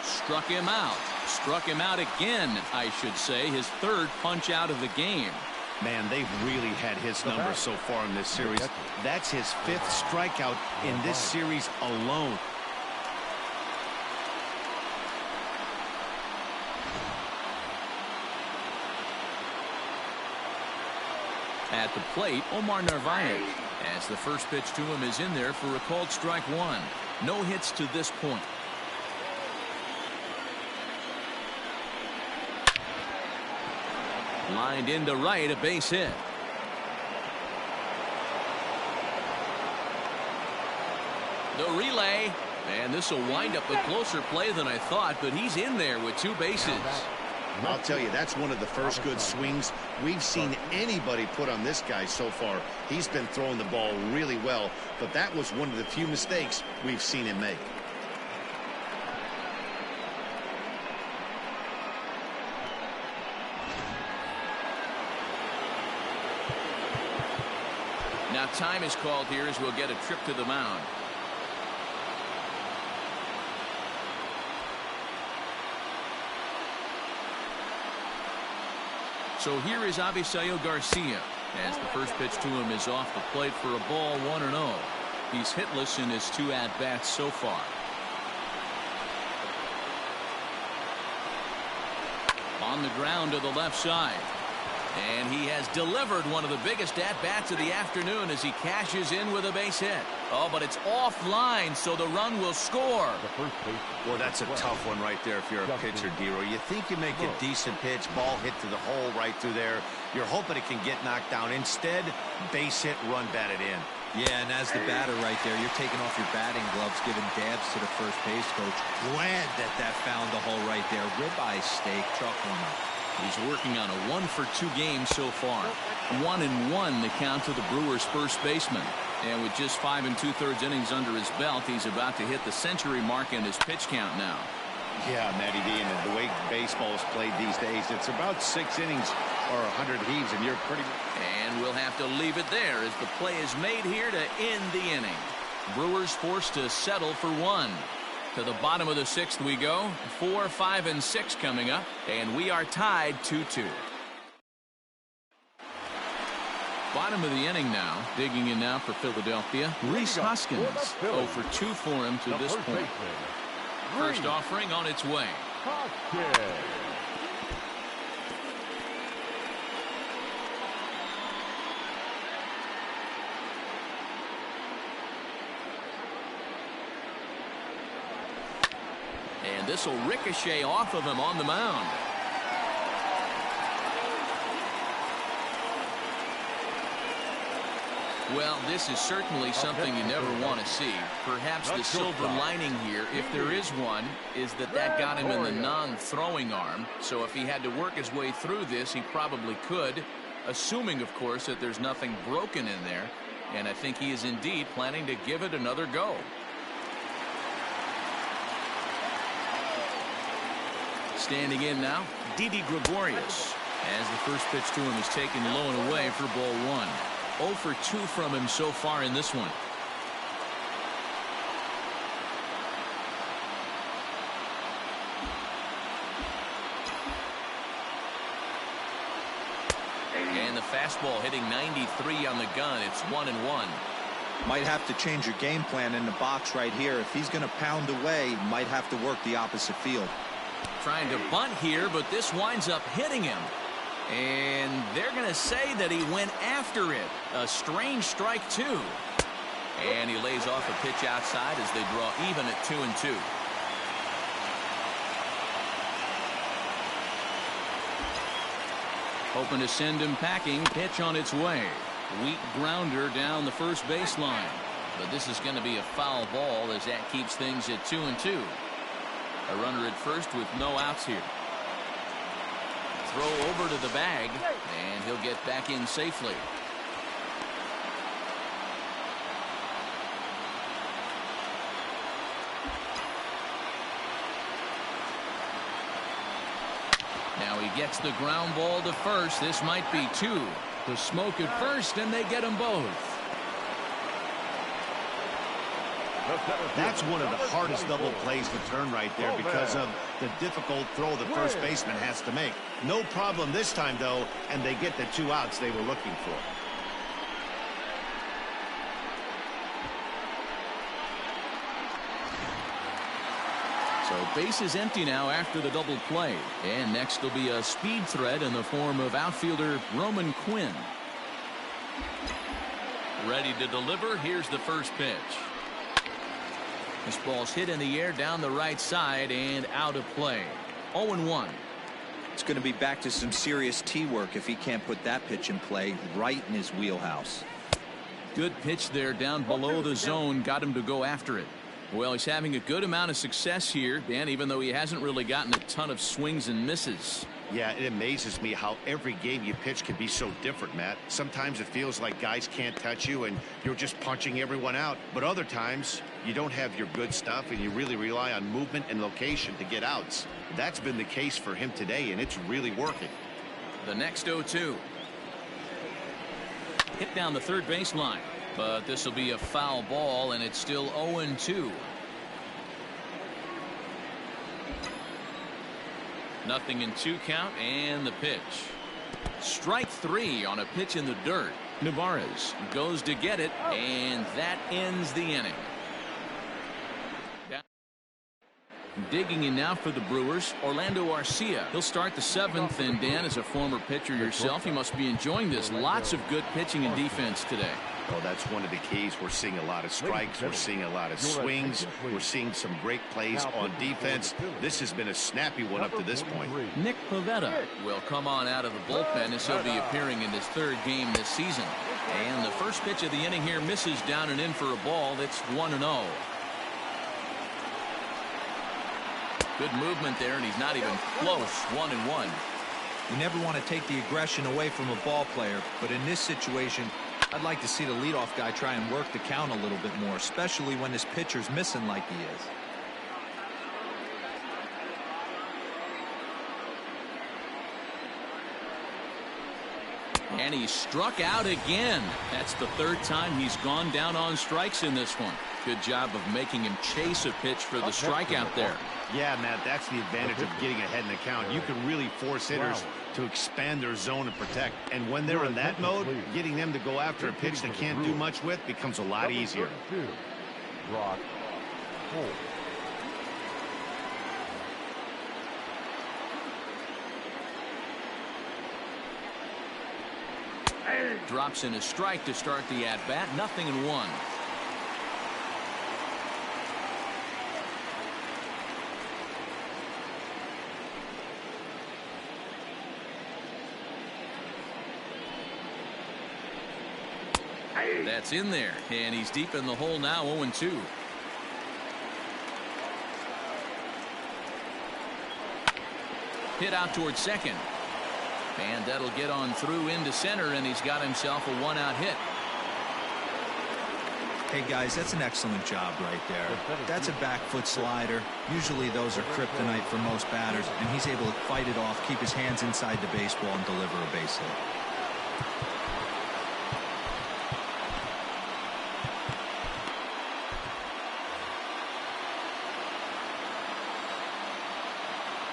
Struck him out. Struck him out again, I should say. His third punch out of the game. Man, they've really had his number so far in this series. That's his 5th strikeout in this series alone. At the plate, Omar Narvaez, as the first pitch to him is in there for a called strike 1. No hits to this point. Lined into right, a base hit. The relay, and this will wind up a closer play than I thought, but he's in there with 2 bases. I'll tell you, that's one of the first good swings we've seen anybody put on this guy so far. He's been throwing the ball really well, but that was one of the few mistakes we've seen him make. Now time is called here as we'll get a trip to the mound. So here is Avisaíl Garcia as the first pitch to him is off the plate for a ball, 1-0. He's hitless in his 2 at-bats so far. On the ground to the left side. And he has delivered one of the biggest at-bats of the afternoon as he cashes in with a base hit. Oh, but it's offline, so the run will score. Well, that's a tough one right there if you're a pitcher, Dero. You think you make a decent pitch, ball hit to the hole right through there. You're hoping it can get knocked down. Instead, base hit, run batted in. Yeah, and as the batter right there, you're taking off your batting gloves, giving dabs to the first base coach. Glad that found the hole right there. Ribeye steak, chalk one up. He's working on a 1-for-2 game so far. 1-1 the count to the Brewers first baseman. And with just 5 2/3 innings under his belt, he's about to hit the century mark in his pitch count now. Yeah, Matty D, and the way baseball is played these days, it's about 6 innings or 100 heaves, and you're pretty... And we'll have to leave it there as the play is made here to end the inning. Brewers forced to settle for 1. To the bottom of the 6th we go. 4, 5, and 6 coming up, and we are tied 2-2. Bottom of the inning now. Digging in now for Philadelphia. Rhys Hoskins. 0 for 2 for him to this point. First offering on its way. And this will ricochet off of him on the mound. Well, this is certainly something you never want to see. Perhaps the silver lining here, if there is one, is that got him in the non-throwing arm. So if he had to work his way through this, he probably could, assuming, of course, that there's nothing broken in there. And I think he is indeed planning to give it another go. Standing in now, Didi Gregorius, as the first pitch to him is taken low and away for ball 1. 0 for 2 from him so far in this one. And the fastball hitting 93 on the gun. It's 1-1. Might have to change your game plan in the box right here. If he's going to pound away, might have to work the opposite field. Trying to bunt here, but this winds up hitting him. And they're going to say that he went after it. A strange strike, too. And he lays off a pitch outside as they draw even at 2-2. Hoping to send him packing. Pitch on its way. Weak grounder down the first baseline. But this is going to be a foul ball as that keeps things at 2-2. A runner at first with no outs here. Throw over to the bag, and he'll get back in safely. Now he gets the ground ball to first. This might be 2. The smoke at first, and they get them both. That's one of the hardest double plays to turn right there because of the difficult throw the first baseman has to make. No problem this time, though, and they get the 2 outs they were looking for. So base is empty now after the double play. And next will be a speed threat in the form of outfielder Roman Quinn. Ready to deliver. Here's the first pitch. This ball's hit in the air down the right side and out of play. 0-1. It's going to be back to some serious tee work if he can't put that pitch in play right in his wheelhouse. Good pitch there down below the zone. Got him to go after it. Well, he's having a good amount of success here, Dan, even though he hasn't really gotten a ton of swings and misses. Yeah, it amazes me how every game you pitch can be so different, Matt. Sometimes it feels like guys can't touch you and you're just punching everyone out. But other times you don't have your good stuff and you really rely on movement and location to get outs. That's been the case for him today, and it's really working. The next 0-2. Hit down the third baseline. But this will be a foul ball, and it's still 0-2. Nothing in 2 count, and the pitch. Strike 3 on a pitch in the dirt. Navarez goes to get it, and that ends the inning. Digging in now for the Brewers, Orlando Arcia. He'll start the 7th, and Dan, as a former pitcher yourself, you must be enjoying this. Lots of good pitching and defense today. Oh, that's one of the keys. We're seeing a lot of strikes. We're seeing a lot of swings. We're seeing some great plays on defense. This has been a snappy one up to this point. Nick Pivetta will come on out of the bullpen as he'll be appearing in his 3rd game this season. And the first pitch of the inning here misses down and in for a ball. It's 1-0. Good movement there, and he's not even close. 1-1. You never want to take the aggression away from a ball player, but in this situation, I'd like to see the leadoff guy try and work the count a little bit more, especially when this pitcher's missing like he is. And he struck out again. That's the 3rd time he's gone down on strikes in this one. Good job of making him chase a pitch for the strikeout there. Yeah, Matt, that's the advantage of getting ahead in the count. You can really force hitters to expand their zone and protect. And when they're in that mode, getting them to go after a pitch they can't do much with becomes a lot easier. Rock. Drops in a strike to start the at-bat. 0-1. That's in there, and he's deep in the hole now. 0-2. Hit out towards second. And that'll get on through into center, and he's got himself a 1-out hit. Hey guys, that's an excellent job right there. That's a back foot slider. Usually those are kryptonite for most batters, and he's able to fight it off, keep his hands inside the baseball, and deliver a base hit.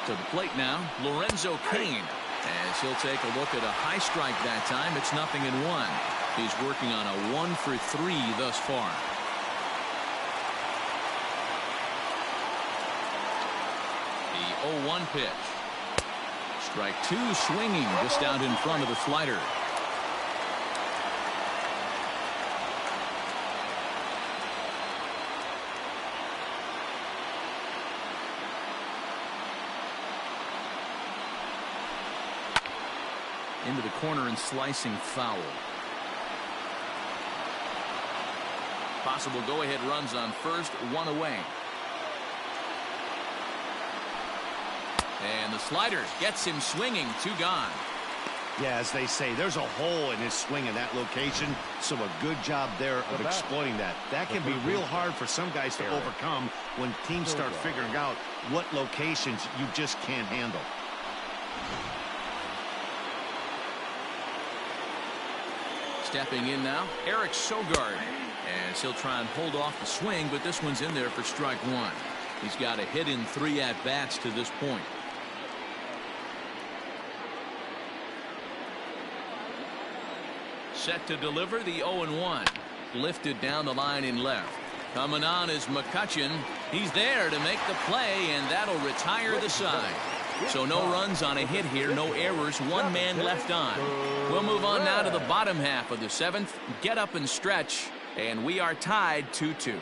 To the plate now, Lorenzo Cain. As he'll take a look at a high strike that time. It's 0-1. He's working on a 1 for 3 thus far. The 0-1 pitch. Strike 2, swinging just out in front of the slider. Into the corner and slicing foul. Possible go-ahead runs on first, 1 away. And the slider gets him swinging, 2 gone. Yeah, as they say, there's a hole in his swing in that location, so a good job there of exploiting that. That can be real hard for some guys to overcome when teams start figuring out what locations you just can't handle. Stepping in now, Eric Sogard, as he'll try and hold off the swing, but this one's in there for strike 1. He's got a hit in 3 at-bats to this point. Set to deliver the 0-1. Lifted down the line in left. Coming on is McCutchen. He's there to make the play, and that'll retire the side. So no runs on a hit here, no errors, 1 man left on. We'll move on now to the bottom half of the 7th. Get up and stretch, and we are tied 2-2.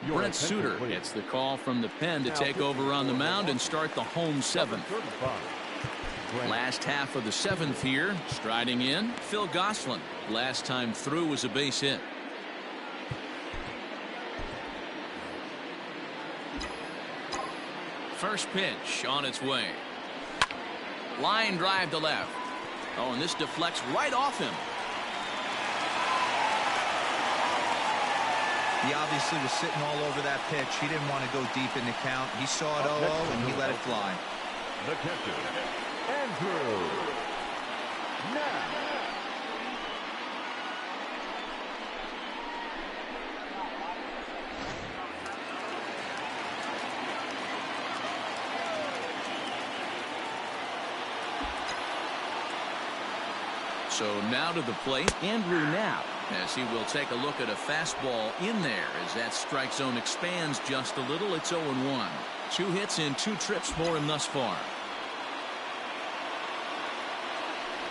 Brent Suter gets the call from the pen to take over on the mound and start the home 7th. Last half of the 7th here, striding in, Phil Gosselin. Last time through was a base hit. First pitch on its way. Line drive to left. Oh, and this deflects right off him. He obviously was sitting all over that pitch. He didn't want to go deep in the count. He saw it 0-0 and he let it fly. The catcher, Andrew. Now. So now to the plate, Andrew Knapp. as he will take a look at a fastball in there as that strike zone expands just a little. It's 0-1. 2 hits in 2 trips for him thus far.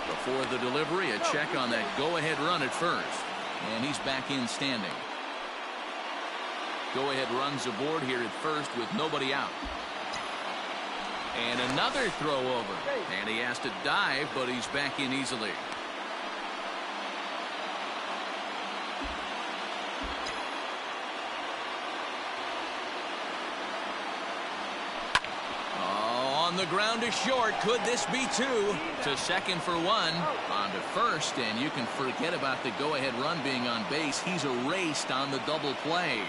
Before the delivery, a check on that go-ahead run at first. And he's back in standing. Go-ahead runs aboard here at first with nobody out. And another throw over. And he has to dive, but he's back in easily. On the ground to short. Could this be 2? To second for 1. On to first, and you can forget about the go-ahead run being on base. He's erased on the double play.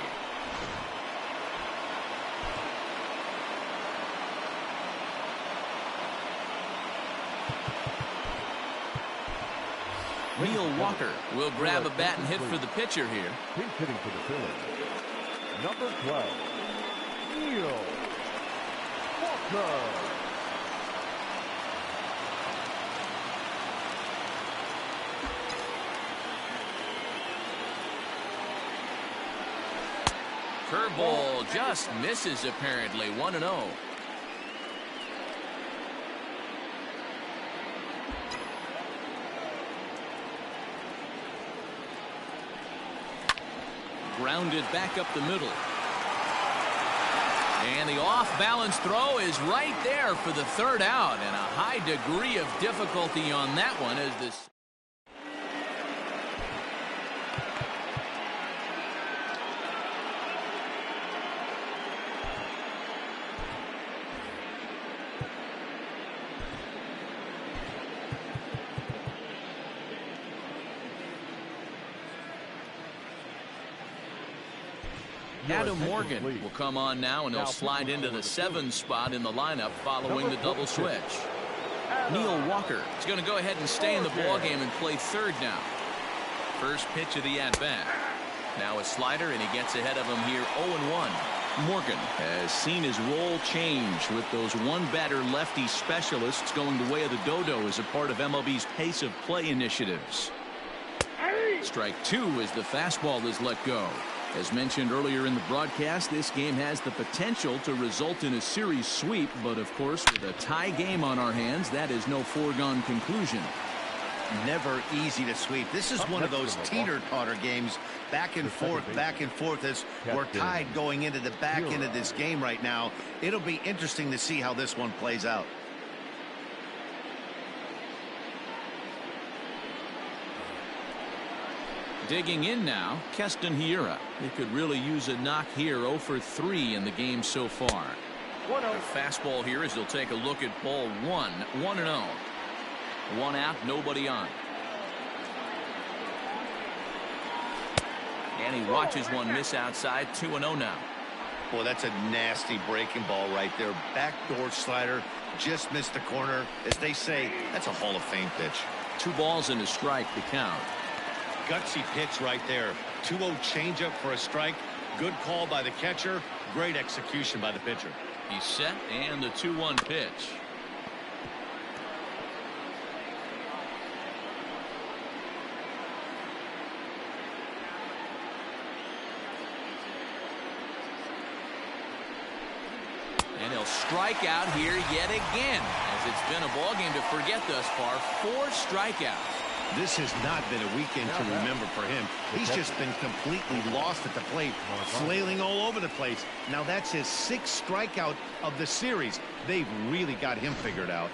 Neil Walker will grab a bat and hit for the pitcher here. Pinch hitting for the Phillies. Number 12, Neil Walker. Curveball just misses apparently. 1-0. Grounded back up the middle. And the off-balance throw is right there for the 3rd out, and a high degree of difficulty on that one as this. Adam Morgan will come on now, and he'll slide into the 7 spot in the lineup following the double switch. Neil Walker is going to go ahead and stay in the ballgame and play 3rd now. First pitch of the at-bat. Now a slider, and he gets ahead of him here. 0-1. Morgan has seen his role change with those one-batter lefty specialists going the way of the dodo as a part of MLB's pace of play initiatives. Strike 2 as the fastball is let go. As mentioned earlier in the broadcast, this game has the potential to result in a series sweep, but of course with a tie game on our hands, that is no foregone conclusion. Never easy to sweep. This is one of those teeter-totter games, back and forth as we're tied going into the back end of this game right now. It'll be interesting to see how this one plays out. Digging in now, Keston Hiura. They could really use a knock here. 0 for 3 in the game so far. A fastball here as he'll take a look at ball 1. 1-0. 1 out, nobody on. And he watches one miss outside. 2-0 now. Boy, that's a nasty breaking ball right there. Backdoor slider, just missed the corner. As they say, that's a Hall of Fame pitch. 2 balls and a strike to count. Gutsy pitch right there. 2-0 changeup for a strike. Good call by the catcher. Great execution by the pitcher. He's set, and the 2-1 pitch. And he'll strike out here yet again, as it's been a ballgame to forget thus far. 4 strikeouts. This has not been a weekend to remember for him. He's just been completely lost at the plate, flailing all over the place. Now that's his 6th strikeout of the series. They've really got him figured out.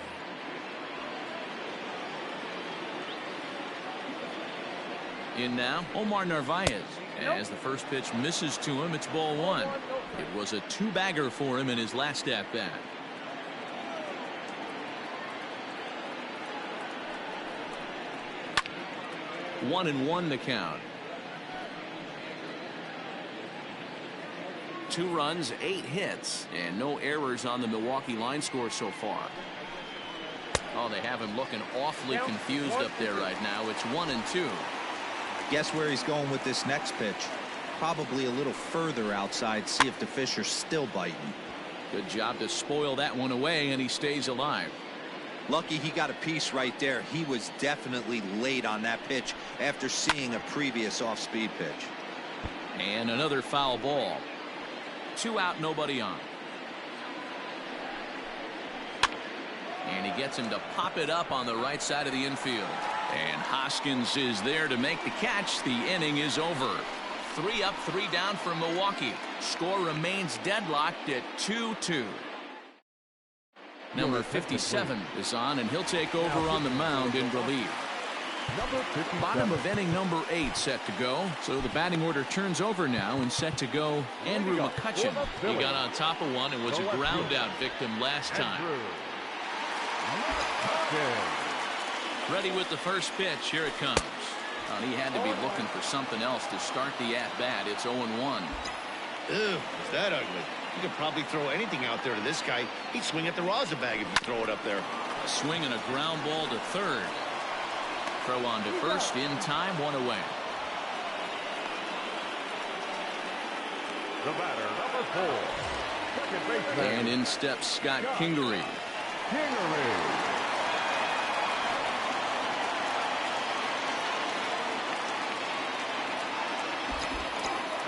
In now, Omar Narvaez. As the first pitch misses to him, it's ball 1. It was a 2-bagger for him in his last at-bat. 1-1 the count. 2 runs, 8 hits, and no errors on the Milwaukee line score so far. Oh, they have him looking awfully confused up there right now. It's 1-2. Guess where he's going with this next pitch? Probably a little further outside, see if the fish are still biting. Good job to spoil that one away, and he stays alive. Lucky he got a piece right there. He was definitely late on that pitch after seeing a previous off-speed pitch. And another foul ball. 2 out, nobody on. And he gets him to pop it up on the right side of the infield. And Hoskins is there to make the catch. The inning is over. 3 up, 3 down for Milwaukee. Score remains deadlocked at 2-2. Number 57 is on, and he'll take over on the mound in relief. Bottom of inning number 8 set to go. So the batting order turns over now and set to go Andrew McCutchen. He got on top of one and was a ground out victim last time. Ready with the first pitch. Here it comes. He had to be looking for something else to start the at-bat. It's 0-1. Ew, is that ugly? You could probably throw anything out there to this guy. He'd swing at the rosin bag if you throw it up there. A swing and a ground ball to third. Throw on to first in time, 1 away. The batter, number 4. Second baseman. And in steps Scott Kingery.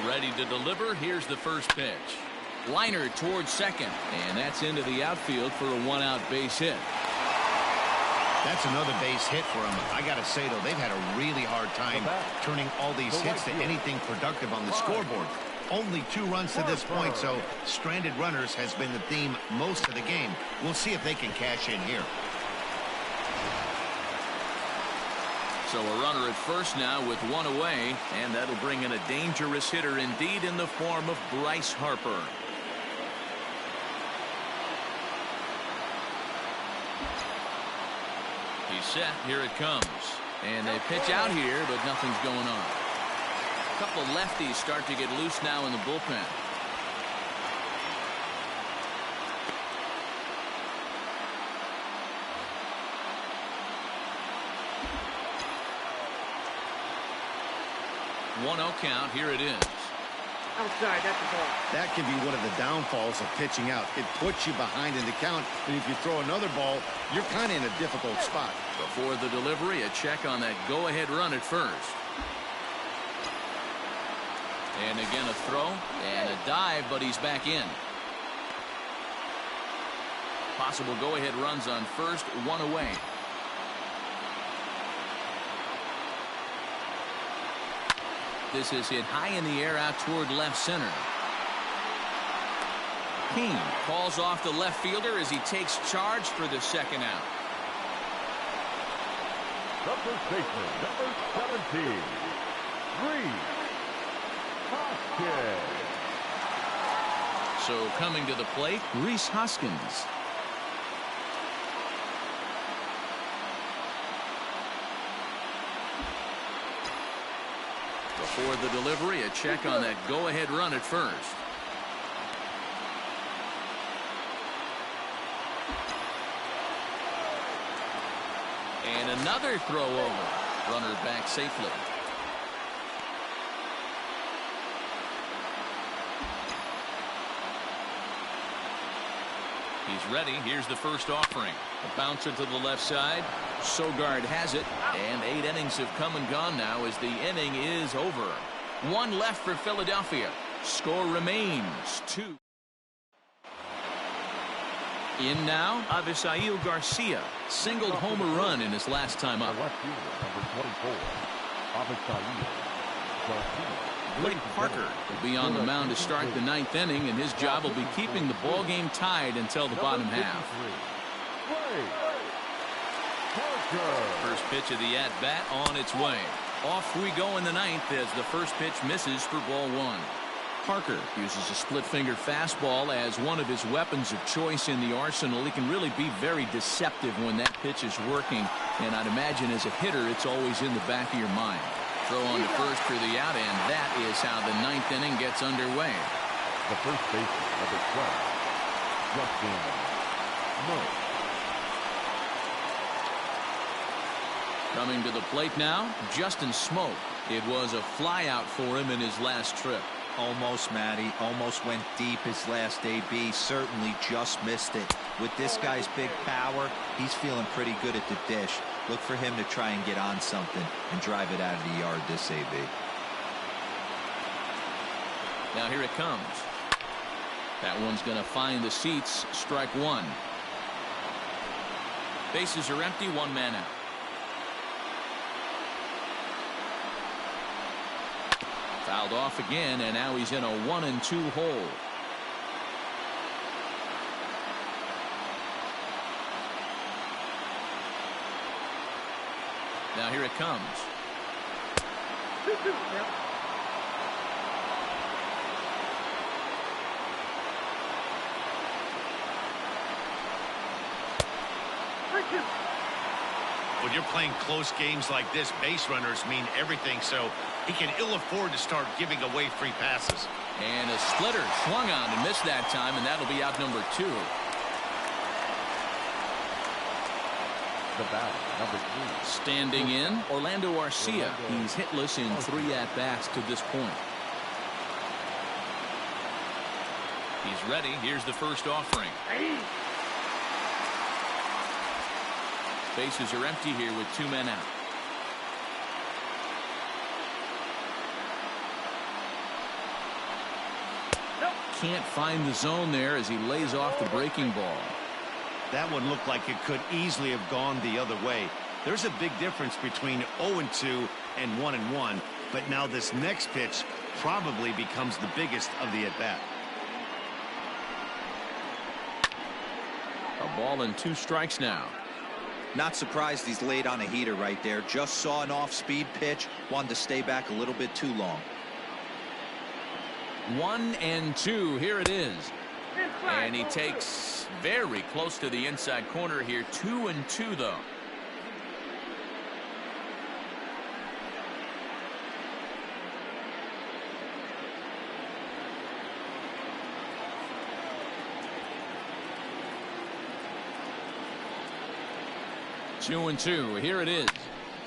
Ready to deliver. Here's the first pitch. Liner towards second, and that's into the outfield for a 1-out base hit. That's another base hit for him. I gotta say though, they've had a really hard time turning all these hits to anything productive on the scoreboard. Only 2 runs to this point, so stranded runners has been the theme most of the game. We'll see if they can cash in here. So a runner at first now with 1 away, and that'll bring in a dangerous hitter indeed in the form of Bryce Harper. He's set. Here it comes. And they pitch out here, but nothing's going on. A couple lefties start to get loose now in the bullpen. One 0 count. Here it is. Outside, that's the ball. That can be one of the downfalls of pitching out. It puts you behind in the count, and if you throw another ball, you're kind of in a difficult spot. Before the delivery, a check on that go-ahead run at first. And again a throw and a dive, but he's back in. Possible go-ahead runs on first, 1 away. This is hit high in the air out toward left center. King calls off the left fielder as he takes charge for the second out. The first baseman, number 17, Reese Hoskins. So coming to the plate, Rhys Hoskins. Before the delivery, a check on that go-ahead run at first. And another throw over. Runner back safely. He's ready. Here's the first offering. A bouncer to the left side. Sogard has it. And 8 innings have come and gone now as the inning is over. 1 left for Philadelphia. Score remains 2. In now, Avisail Garcia singled home a run in his last time up. Left fielder, number 24, Avisail Garcia. Blake Parker will be on the mound to start the 9th inning, and his job will be keeping the ball game tied until the bottom half. First pitch of the at-bat on its way. Off we go in the 9th as the first pitch misses for ball 1. Parker uses a split-finger fastball as one of his weapons of choice in the arsenal. He can really be very deceptive when that pitch is working, and I'd imagine as a hitter it's always in the back of your mind. Throw on to first for the out, and that is how the 9th inning gets underway. The first baseman, number 12, Justin Smoak. Coming to the plate now, Justin Smoak. It was a flyout for him in his last trip. Almost, Matty. Almost went deep his last AB. Certainly just missed it. With this guy's big power, he's feeling pretty good at the dish. Look for him to try and get on something and drive it out of the yard this AB. Now here it comes. That one's going to find the seats. Strike one. Bases are empty. One man out. Fouled off again, and now he's in a 1-2 hole. Now here it comes. When you're playing close games like this, base runners mean everything, so he can ill afford to start giving away free passes. And a splitter swung on and missed that time, and that'll be out number 2. The batter, number 3. Standing in, Orlando Arcia. He's hitless in 3 at-bats to this point. He's ready. Here's the first offering. Bases are empty here with 2 men out. Can't find the zone there as he lays off the breaking ball. That one looked like it could easily have gone the other way. There's a big difference between 0-2 and 1-1, but now this next pitch probably becomes the biggest of the at-bat. A ball and 2 strikes now. Not surprised he's laid on a heater right there. Just saw an off-speed pitch. Wanted to stay back a little bit too long. 1-2. Here it is. And he takes very close to the inside corner here. 2-2 though. Two and two. Here it is.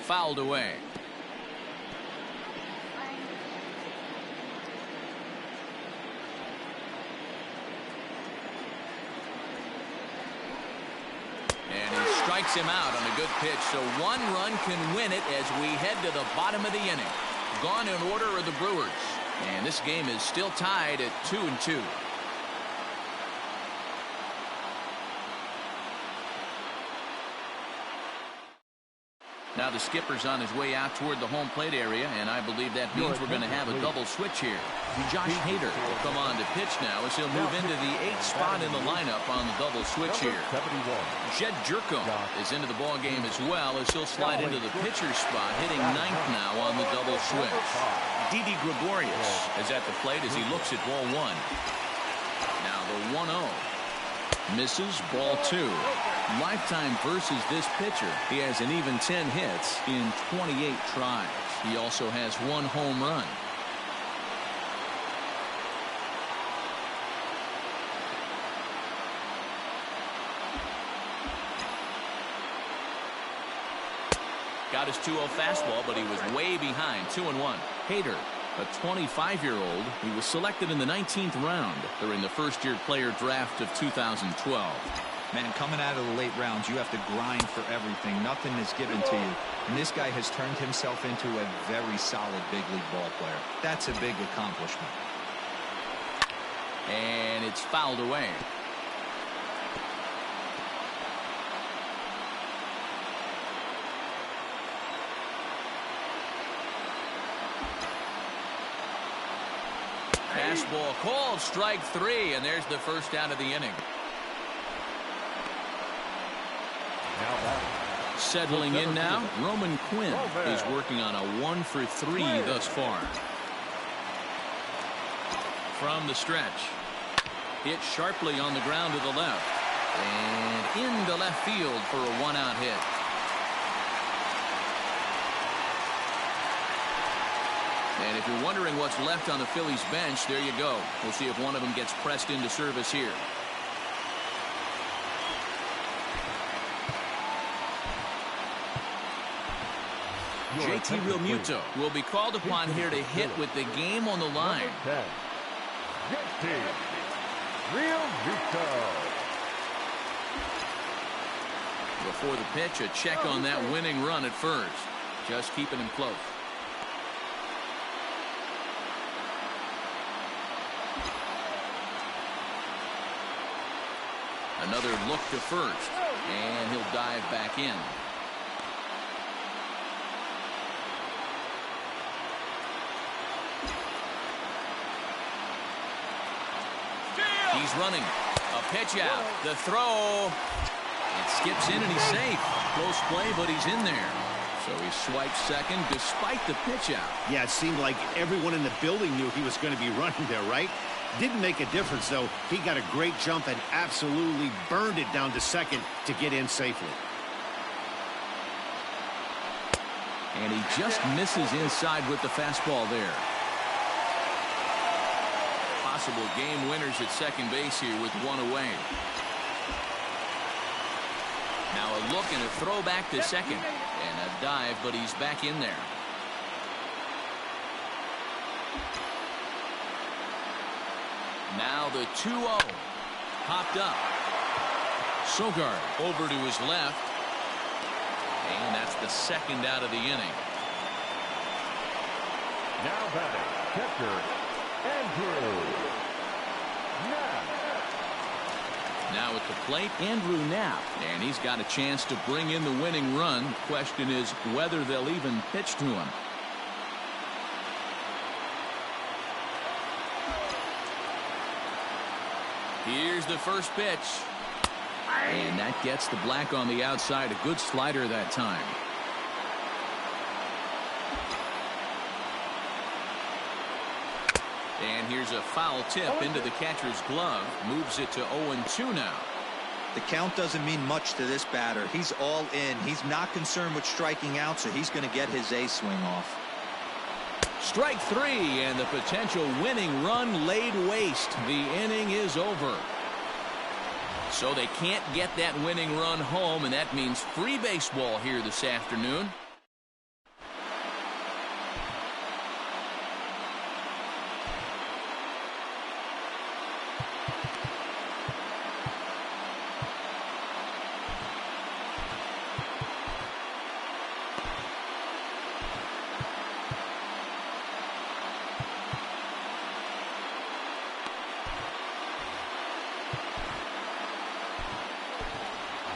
Fouled away. And he strikes him out on a good pitch. So 1 run can win it as we head to the bottom of the inning. Gone in order are the Brewers. And this game is still tied at 2-2. Now the skipper's on his way out toward the home plate area, and I believe that means we're going to have a double switch here. Josh Hader will come on to pitch now as he'll move into the 8th spot in the lineup on the double switch here. Jed Jerko is into the ball game as well as he'll slide into the pitcher's spot, hitting 9th now on the double switch. Didi Gregorius is at the plate as he looks at ball 1. Now the 1-0. Misses, ball 2. Lifetime versus this pitcher. He has an even 10 hits in 28 tries. He also has 1 home run. Got his 2-0 fastball, but he was way behind. 2-1. Hader, a 25-year-old. He was selected in the 19th round during the first-year player draft of 2012. Man, coming out of the late rounds, you have to grind for everything. Nothing is given to you. And this guy has turned himself into a very solid big league ball player. That's a big accomplishment. And it's fouled away. Fastball called, strike 3, and there's the first out of the inning. Settling in now, Roman Quinn is working on a 1 for 3 thus far. From the stretch, hit sharply on the ground to the left, and into left field for a 1-out hit. And if you're wondering what's left on the Phillies bench, there you go. We'll see if one of them gets pressed into service here. JT Realmuto will be called upon here to hit with the game on the line. Number 10, JT Realmuto. Before the pitch, a check on that winning run at first. Just keeping him close. Another look to first, and he'll dive back in. He's running. A pitch out. The throw. It skips in and he's safe. Close play, but he's in there. So he swipes second despite the pitch out. Yeah, it seemed like everyone in the building knew he was going to be running there, right? Didn't make a difference, though. He got a great jump and absolutely burned it down to second to get in safely. And he just misses inside with the fastball there. Possible game winners at second base here with one away. Now a look and a throw back to second. And a dive, but he's back in there. Now the 2-0. Popped up. Sogard over to his left. And that's the second out of the inning. Now batting, catcher, Andrew. Now at the plate, Andrew Knapp. And he's got a chance to bring in the winning run. The question is whether they'll even pitch to him. Here's the first pitch. And that gets the black on the outside. A good slider that time. And here's a foul tip into the catcher's glove. Moves it to 0-2 now. The count doesn't mean much to this batter. He's all in. He's not concerned with striking out, so he's going to get his A swing off. Strike three, and the potential winning run laid waste. The inning is over. So they can't get that winning run home, and that means free baseball here this afternoon.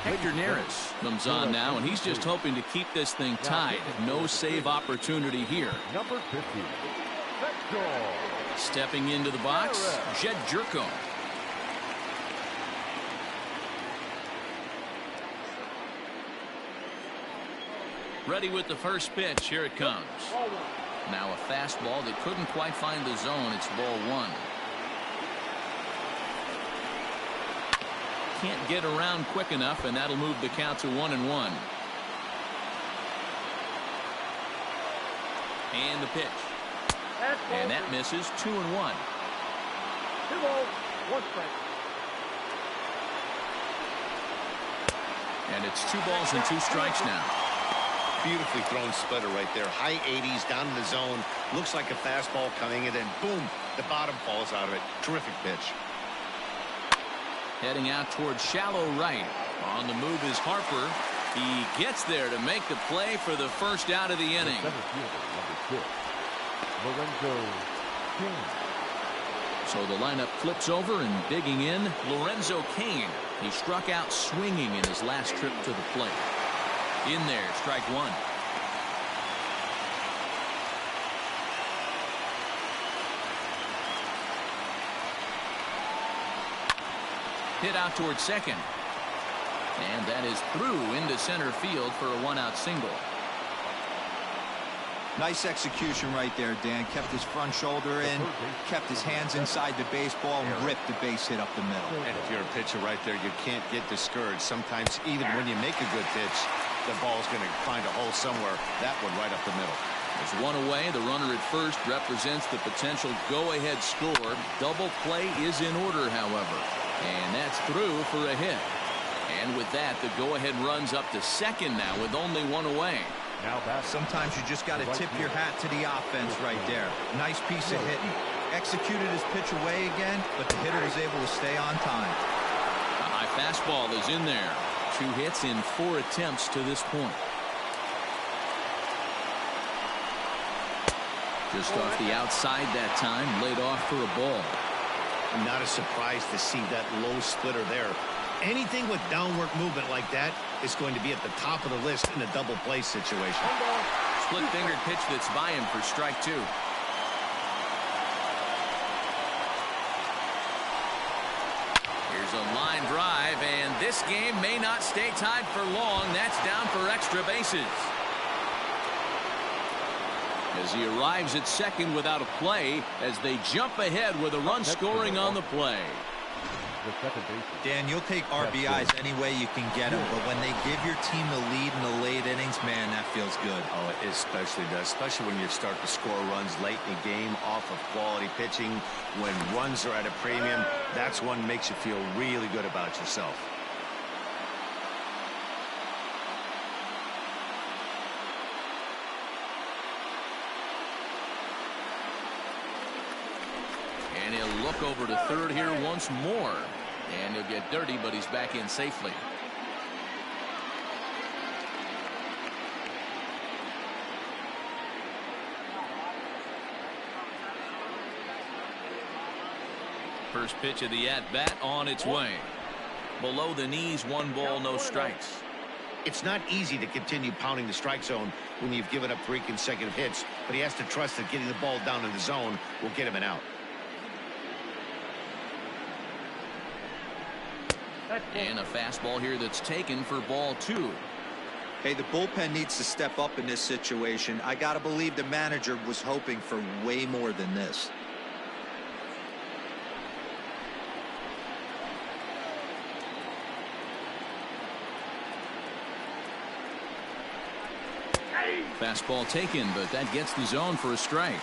Hector Neris comes on now, and he's just hoping to keep this thing tied. No save opportunity here. Number 50, Hector. Stepping into the box, Jed Jerko. Ready with the first pitch. Here it comes. Now a fastball that couldn't quite find the zone. It's ball one. Can't get around quick enough, and that'll move the count to 1-1. And the pitch. And that misses. 2-1. 2 balls, 1 strike. And it's 2 balls and 2 strikes now. Beautifully thrown splitter right there. High 80s down in the zone. Looks like a fastball coming in, and boom, the bottom falls out of it. Terrific pitch. Heading out towards shallow right. On the move is Harper. He gets there to make the play for the first out of the inning. Center fielder, number 6, Lorenzo Cain. So the lineup flips over, and digging in, Lorenzo Cain. He struck out swinging in his last trip to the plate. In there, strike one. Hit out towards second. And that is through into center field for a 1-out single. Nice execution right there, Dan. Kept his front shoulder in, kept his hands inside the baseball, and ripped the base hit up the middle. And if you're a pitcher right there, you can't get discouraged. Sometimes even when you make a good pitch, the ball's going to find a hole somewhere. That one right up the middle. There's one away. The runner at first represents the potential go-ahead score. Double play is in order, however. And that's through for a hit. And with that, the go-ahead runs up to second now with only one away. Sometimes you just got to tip your hat to the offense right there. Nice piece of hitting. Executed his pitch away again, but the hitter was able to stay on time. A high fastball is in there. 2 hits in 4 attempts to this point. Just off the outside that time, laid off for a ball. Not a surprise to see that low splitter there. Anything with downward movement like that is going to be at the top of the list in a double play situation. Split-fingered pitch that's by him for strike 2. Here's a line drive, and this game may not stay tied for long. That's down for extra bases. As he arrives at second without a play, as they jump ahead with a run scoring on the play. Dan, you'll take RBIs any way you can get them, but when they give your team the lead in the late innings, man, that feels good. Oh, it especially does, especially when you start to score runs late in the game off of quality pitching. When runs are at a premium, that's one makes you feel really good about yourself. And he'll look over to third here once more. And he'll get dirty, but he's back in safely. First pitch of the at-bat on its way. Below the knees, 1 ball, no strikes. It's not easy to continue pounding the strike zone when you've given up 3 consecutive hits, but he has to trust that getting the ball down in the zone will get him an out. And a fastball here that's taken for ball 2. Hey, the bullpen needs to step up in this situation. I got to believe the manager was hoping for way more than this. Fastball taken, but that gets the zone for a strike.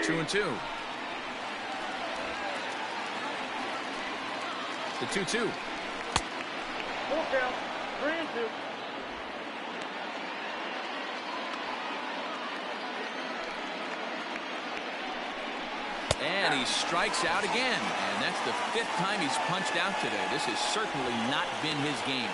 Two and 2. The 2-2. Full count. 3 and 2. And he strikes out again. And that's the 5th time he's punched out today. This has certainly not been his game.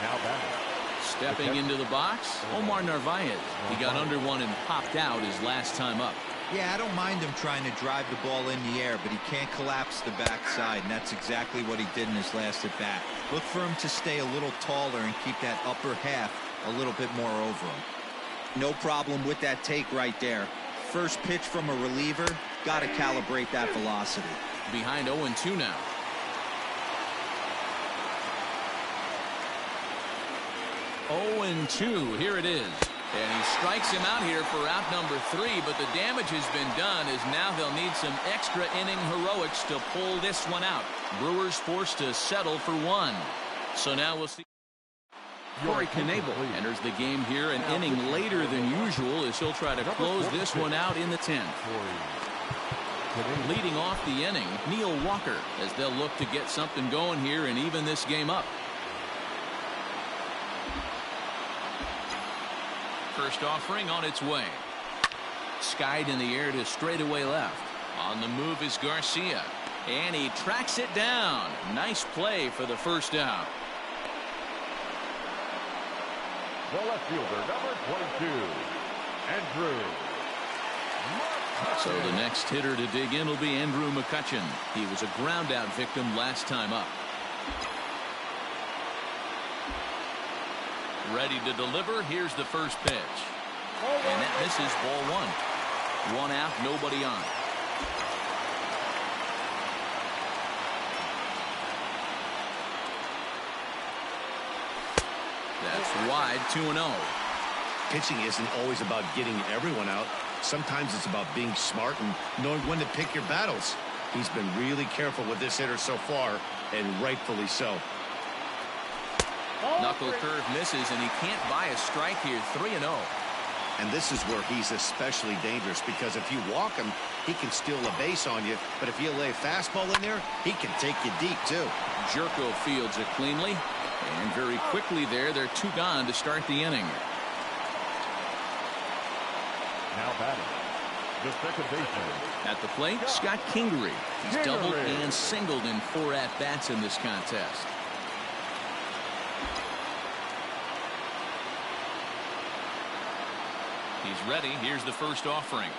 Now batting. Stepping into the box, Omar Narvaez. He got under one and popped out his last time up. Yeah, I don't mind him trying to drive the ball in the air, but he can't collapse the backside, and that's exactly what he did in his last at bat. Look for him to stay a little taller and keep that upper half a little bit more over him. No problem with that take right there. First pitch from a reliever, got to calibrate that velocity. Behind 0-2 now. 0-2, here it is. And he strikes him out here for out number 3, but the damage has been done as now they'll need some extra inning heroics to pull this one out. Brewers forced to settle for 1. So now we'll see. Corey Knebel enters the game here an inning later than usual as he'll try to close this one out in the 10th. Leading off the inning, Neil Walker, as they'll look to get something going here and even this game up. First offering on its way. Skied in the air to straightaway left. On the move is Garcia. And he tracks it down. Nice play for the first out. The left fielder, number 22, Andrew. So the next hitter to dig in will be Andrew McCutchen. He was a ground out victim last time up. Ready to deliver. Here's the first pitch. And that misses ball 1. 1 out, nobody on. That's wide, 2-0. Pitching isn't always about getting everyone out. Sometimes it's about being smart and knowing when to pick your battles. He's been really careful with this hitter so far, and rightfully so. Knuckle curve misses, and he can't buy a strike here. 3-0. And this is where he's especially dangerous, because if you walk him, he can steal a base on you. But if you lay a fastball in there, he can take you deep, too. Jerko fields it cleanly. And very quickly there, they're 2 gone to start the inning. Now batting, the second baseman. At the plate, Scott Kingery. He's doubled and singled in 4 at-bats in this contest. He's ready. Here's the first offering.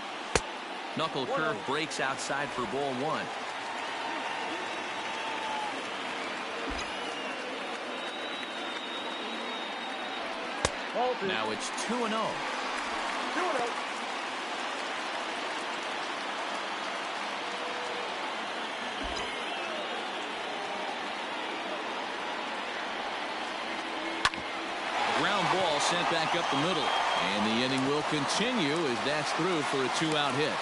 Knuckle curve breaks outside for ball 1. Now it's 2-0. 2-0. Ground ball sent back up the middle. And the inning will continue as that's through for a 2-out hit.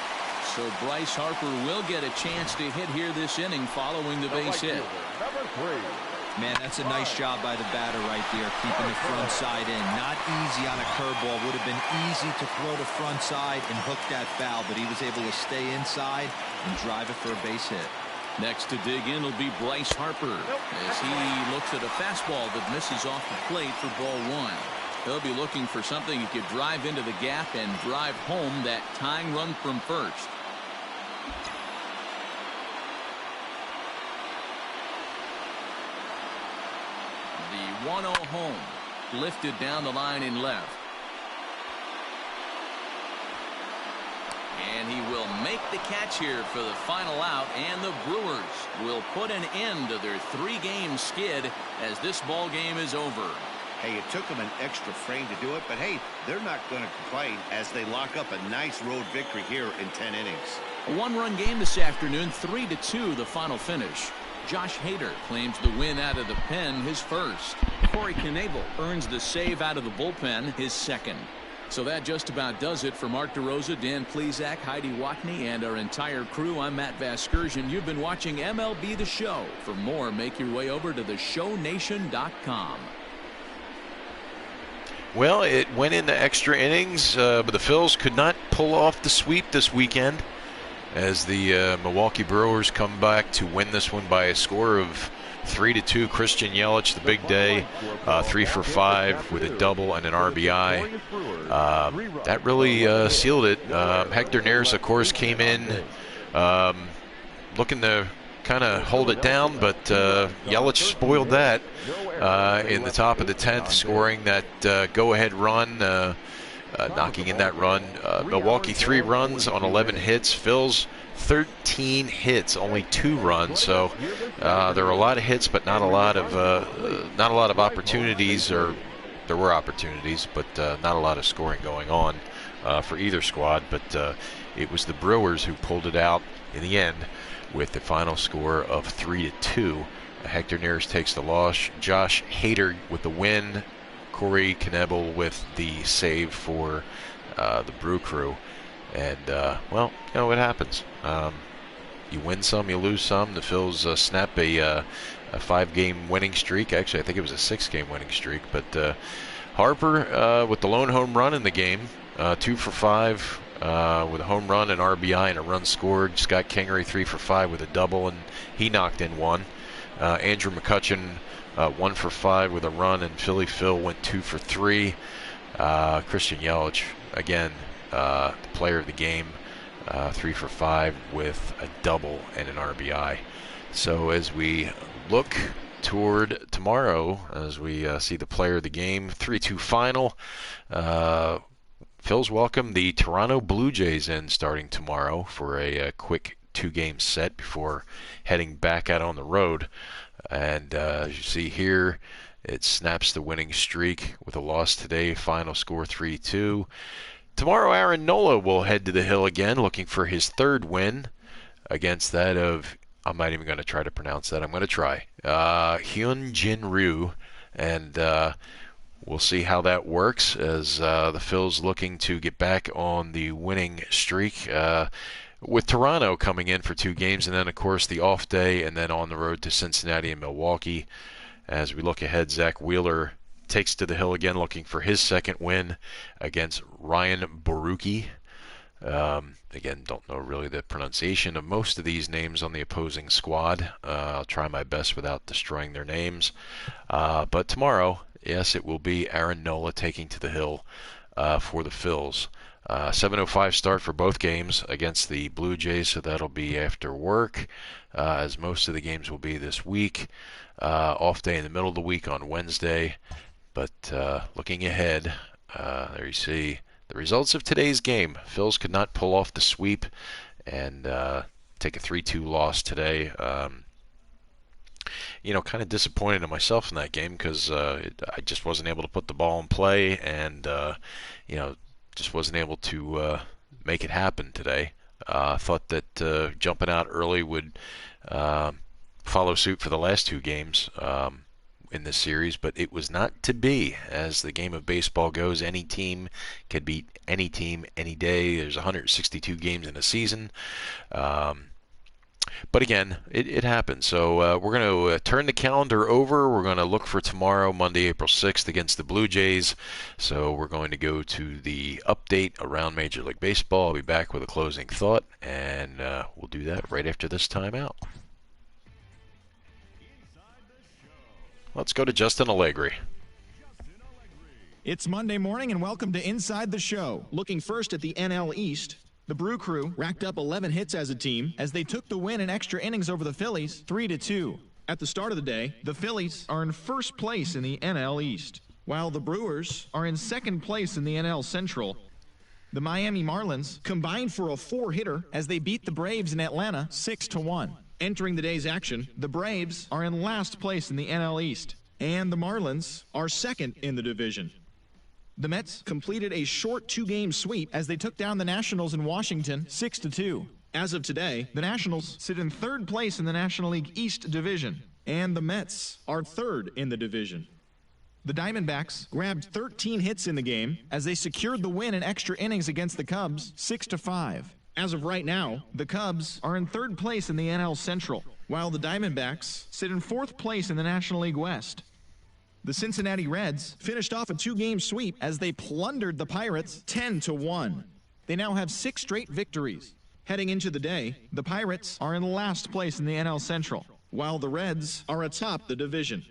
So Bryce Harper will get a chance to hit here this inning following the base hit. Number 3. Man, that's a nice job by the batter right there, keeping the front side in. Not easy on a curveball. Would have been easy to throw the front side and hook that foul, but he was able to stay inside and drive it for a base hit. Next to dig in will be Bryce Harper as he looks at a fastball that misses off the plate for ball 1. He'll be looking for something he could drive into the gap and drive home that tying run from first. The 1-0 home lifted down the line in left. And he will make the catch here for the final out, and the Brewers will put an end to their 3-game skid as this ball game is over. Hey, it took them an extra frame to do it, but hey, they're not going to complain as they lock up a nice road victory here in 10 innings. A 1-run game this afternoon, 3-2 the final finish. Josh Hader claims the win out of the pen, his first. Corey Knebel earns the save out of the bullpen, his second. So that just about does it for Mark DeRosa, Dan Plesac, Heidi Watney, and our entire crew. I'm Matt Vasgersian. You've been watching MLB The Show. For more, make your way over to theshownation.com. Well, it went into extra innings, but the Phils could not pull off the sweep this weekend as the Milwaukee Brewers come back to win this one by a score of 3-2. Christian Yelich, the big day, 3 for 5 with a double and an RBI. That really sealed it. Hector Neris, of course, came in looking to kind of hold it down, but Yelich spoiled that in the top of the 10th, scoring that go-ahead run, knocking in that run. Milwaukee 3 runs on 11 hits. Phil's 13 hits, only 2 runs. So there were a lot of hits, but not a lot of opportunities. Or there were opportunities, but not a lot of scoring going on for either squad. But it was the Brewers who pulled it out in the end with the final score of 3-2. Hector Neris takes the loss. Josh Hader with the win. Corey Knebel with the save for the Brew Crew. And, well, you know what happens. You win some, you lose some. The Phils snap a 5-game winning streak. Actually, I think it was a 6-game winning streak. But Harper with the lone home run in the game, 2 for 5 with a home run, an RBI, and a run scored. Scott Kingery 3 for 5 with a double, and he knocked in 1. Andrew McCutchen 1 for 5 with a run, and Philly Phil went 2 for 3. Christian Yelich, again, the player of the game, 3 for 5 with a double and an RBI. So as we look toward tomorrow, as we see the player of the game, 3-2 final, Phil's welcome the Toronto Blue Jays in starting tomorrow for a quick 2-game set before heading back out on the road. And as you see here, it snaps the winning streak with a loss today. Final score 3-2. Tomorrow, Aaron Nola will head to the Hill again, looking for his 3rd win against that of, I'm not even going to try to pronounce that. I'm going to try. Hyun Jin Ryu. And we'll see how that works as the Phils looking to get back on the winning streak. With Toronto coming in for 2 games, and then, of course, the off day, and then on the road to Cincinnati and Milwaukee. As we look ahead, Zach Wheeler takes to the hill again, looking for his second win against Ryan Borucki. Again, don't know really the pronunciation of most of these names on the opposing squad. I'll try my best without destroying their names. But tomorrow, yes, it will be Aaron Nola taking to the hill for the Phils. 7:05 start for both games against the Blue Jays, so that'll be after work, as most of the games will be this week. Off day in the middle of the week on Wednesday. But looking ahead, there you see the results of today's game. Phils could not pull off the sweep and take a 3-2 loss today. Kind of disappointed in myself in that game because I just wasn't able to put the ball in play and, just wasn't able to make it happen today. Thought that jumping out early would follow suit for the last two games in this series, but it was not to be. As the game of baseball goes, any team could beat any team any day. There's 162 games in a season. But again, it happens. So we're going to turn the calendar over. We're going to look for tomorrow, Monday, April 6th, against the Blue Jays. So we're going to go to the update around Major League Baseball. I'll be back with a closing thought, and we'll do that right after this timeout. Let's go to Justin Allegri. It's Monday morning, and welcome to Inside the Show. Looking first at the NL East, the Brew Crew racked up 11 hits as a team as they took the win in extra innings over the Phillies 3-2. At the start of the day, the Phillies are in first place in the NL East, while the Brewers are in second place in the NL Central. The Miami Marlins combined for a 4-hitter as they beat the Braves in Atlanta 6-1. Entering the day's action, the Braves are in last place in the NL East, and the Marlins are second in the division. The Mets completed a short 2-game sweep as they took down the Nationals in Washington 6-2. As of today, the Nationals sit in third place in the National League East division, and the Mets are third in the division. The Diamondbacks grabbed 13 hits in the game as they secured the win in extra innings against the Cubs 6-5. As of right now, the Cubs are in third place in the NL Central, while the Diamondbacks sit in fourth place in the National League West. The Cincinnati Reds finished off a 2-game sweep as they plundered the Pirates 10-1. They now have 6 straight victories. Heading into the day, the Pirates are in last place in the NL Central, while the Reds are atop the division.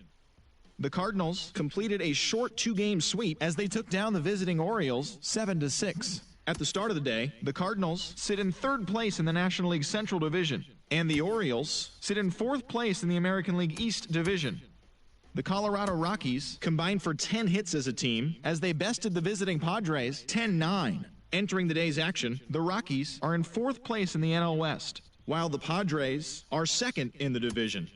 The Cardinals completed a short 2-game sweep as they took down the visiting Orioles 7-6. At the start of the day, the Cardinals sit in third place in the National League Central Division, and the Orioles sit in fourth place in the American League East Division. The Colorado Rockies combined for 10 hits as a team as they bested the visiting Padres 10-9. Entering the day's action, the Rockies are in fourth place in the NL West, while the Padres are second in the division.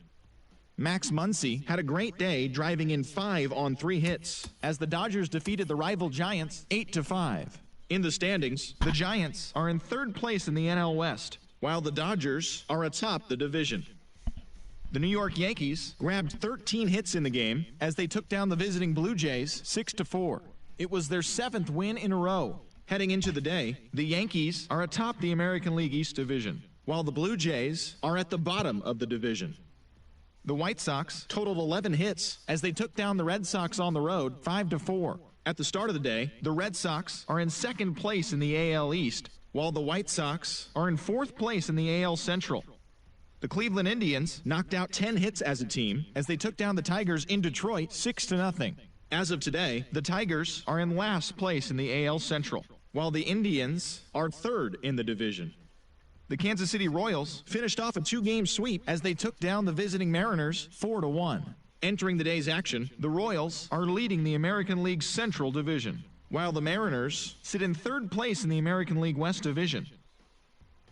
Max Muncy had a great day, driving in 5 on 3 hits as the Dodgers defeated the rival Giants 8-5. In the standings, the Giants are in third place in the NL West, while the Dodgers are atop the division. The New York Yankees grabbed 13 hits in the game as they took down the visiting Blue Jays 6-4. It was their 7th win in a row. Heading into the day, the Yankees are atop the American League East Division, while the Blue Jays are at the bottom of the division. The White Sox totaled 11 hits as they took down the Red Sox on the road 5-4. At the start of the day, the Red Sox are in second place in the AL East, while the White Sox are in fourth place in the AL Central. The Cleveland Indians knocked out 10 hits as a team as they took down the Tigers in Detroit 6-0. As of today, the Tigers are in last place in the AL Central, while the Indians are third in the division. The Kansas City Royals finished off a 2-game sweep as they took down the visiting Mariners 4-1. Entering the day's action, the Royals are leading the American League Central Division, while the Mariners sit in third place in the American League West Division.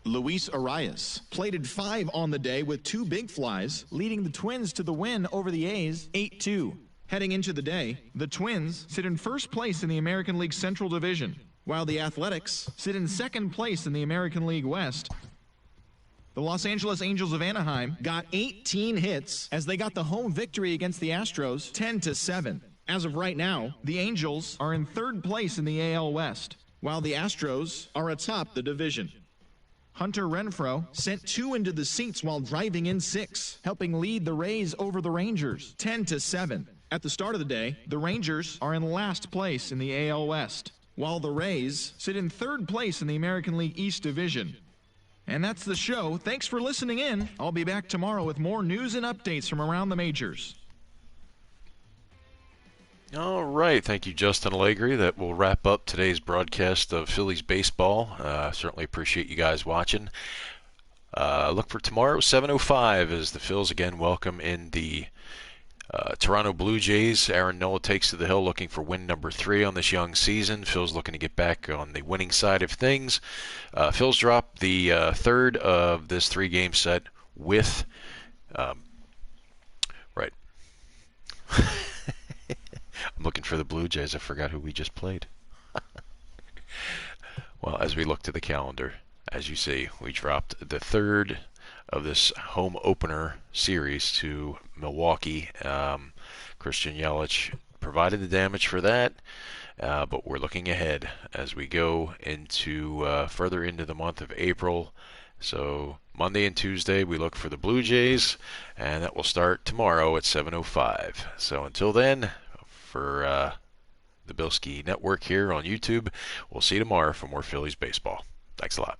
Luis Arias plated 5 on the day with 2 big flies, leading the Twins to the win over the A's 8-2. Heading into the day, the Twins sit in first place in the American League Central Division, while the Athletics sit in second place in the American League West. The Los Angeles Angels of Anaheim got 18 hits as they got the home victory against the Astros 10-7. As of right now, the Angels are in third place in the AL West, while the Astros are atop the division. Hunter Renfroe sent 2 into the seats while driving in 6, helping lead the Rays over the Rangers 10-7. At the start of the day, the Rangers are in last place in the AL West, while the Rays sit in third place in the American League East Division. And that's the show. Thanks for listening in. I'll be back tomorrow with more news and updates from around the majors. All right. Thank you, Justin Allegri. That will wrap up today's broadcast of Phillies baseball. Certainly appreciate you guys watching. Look for tomorrow, 7:05, as the Phils again welcome in the Toronto Blue Jays. Aaron Nola takes to the hill looking for win number 3 on this young season. Phil's looking to get back on the winning side of things. Phil's dropped the third of this 3-game set with... right. I'm looking for the Blue Jays. I forgot who we just played. Well, as we look to the calendar, as you see, we dropped the third of this home opener series to Milwaukee. Christian Yelich provided the damage for that, but we're looking ahead as we go into further into the month of April. So Monday and Tuesday we look for the Blue Jays, and that will start tomorrow at 7:05. So until then, for the Bilskie Network here on YouTube, we'll see you tomorrow for more Phillies baseball. Thanks a lot.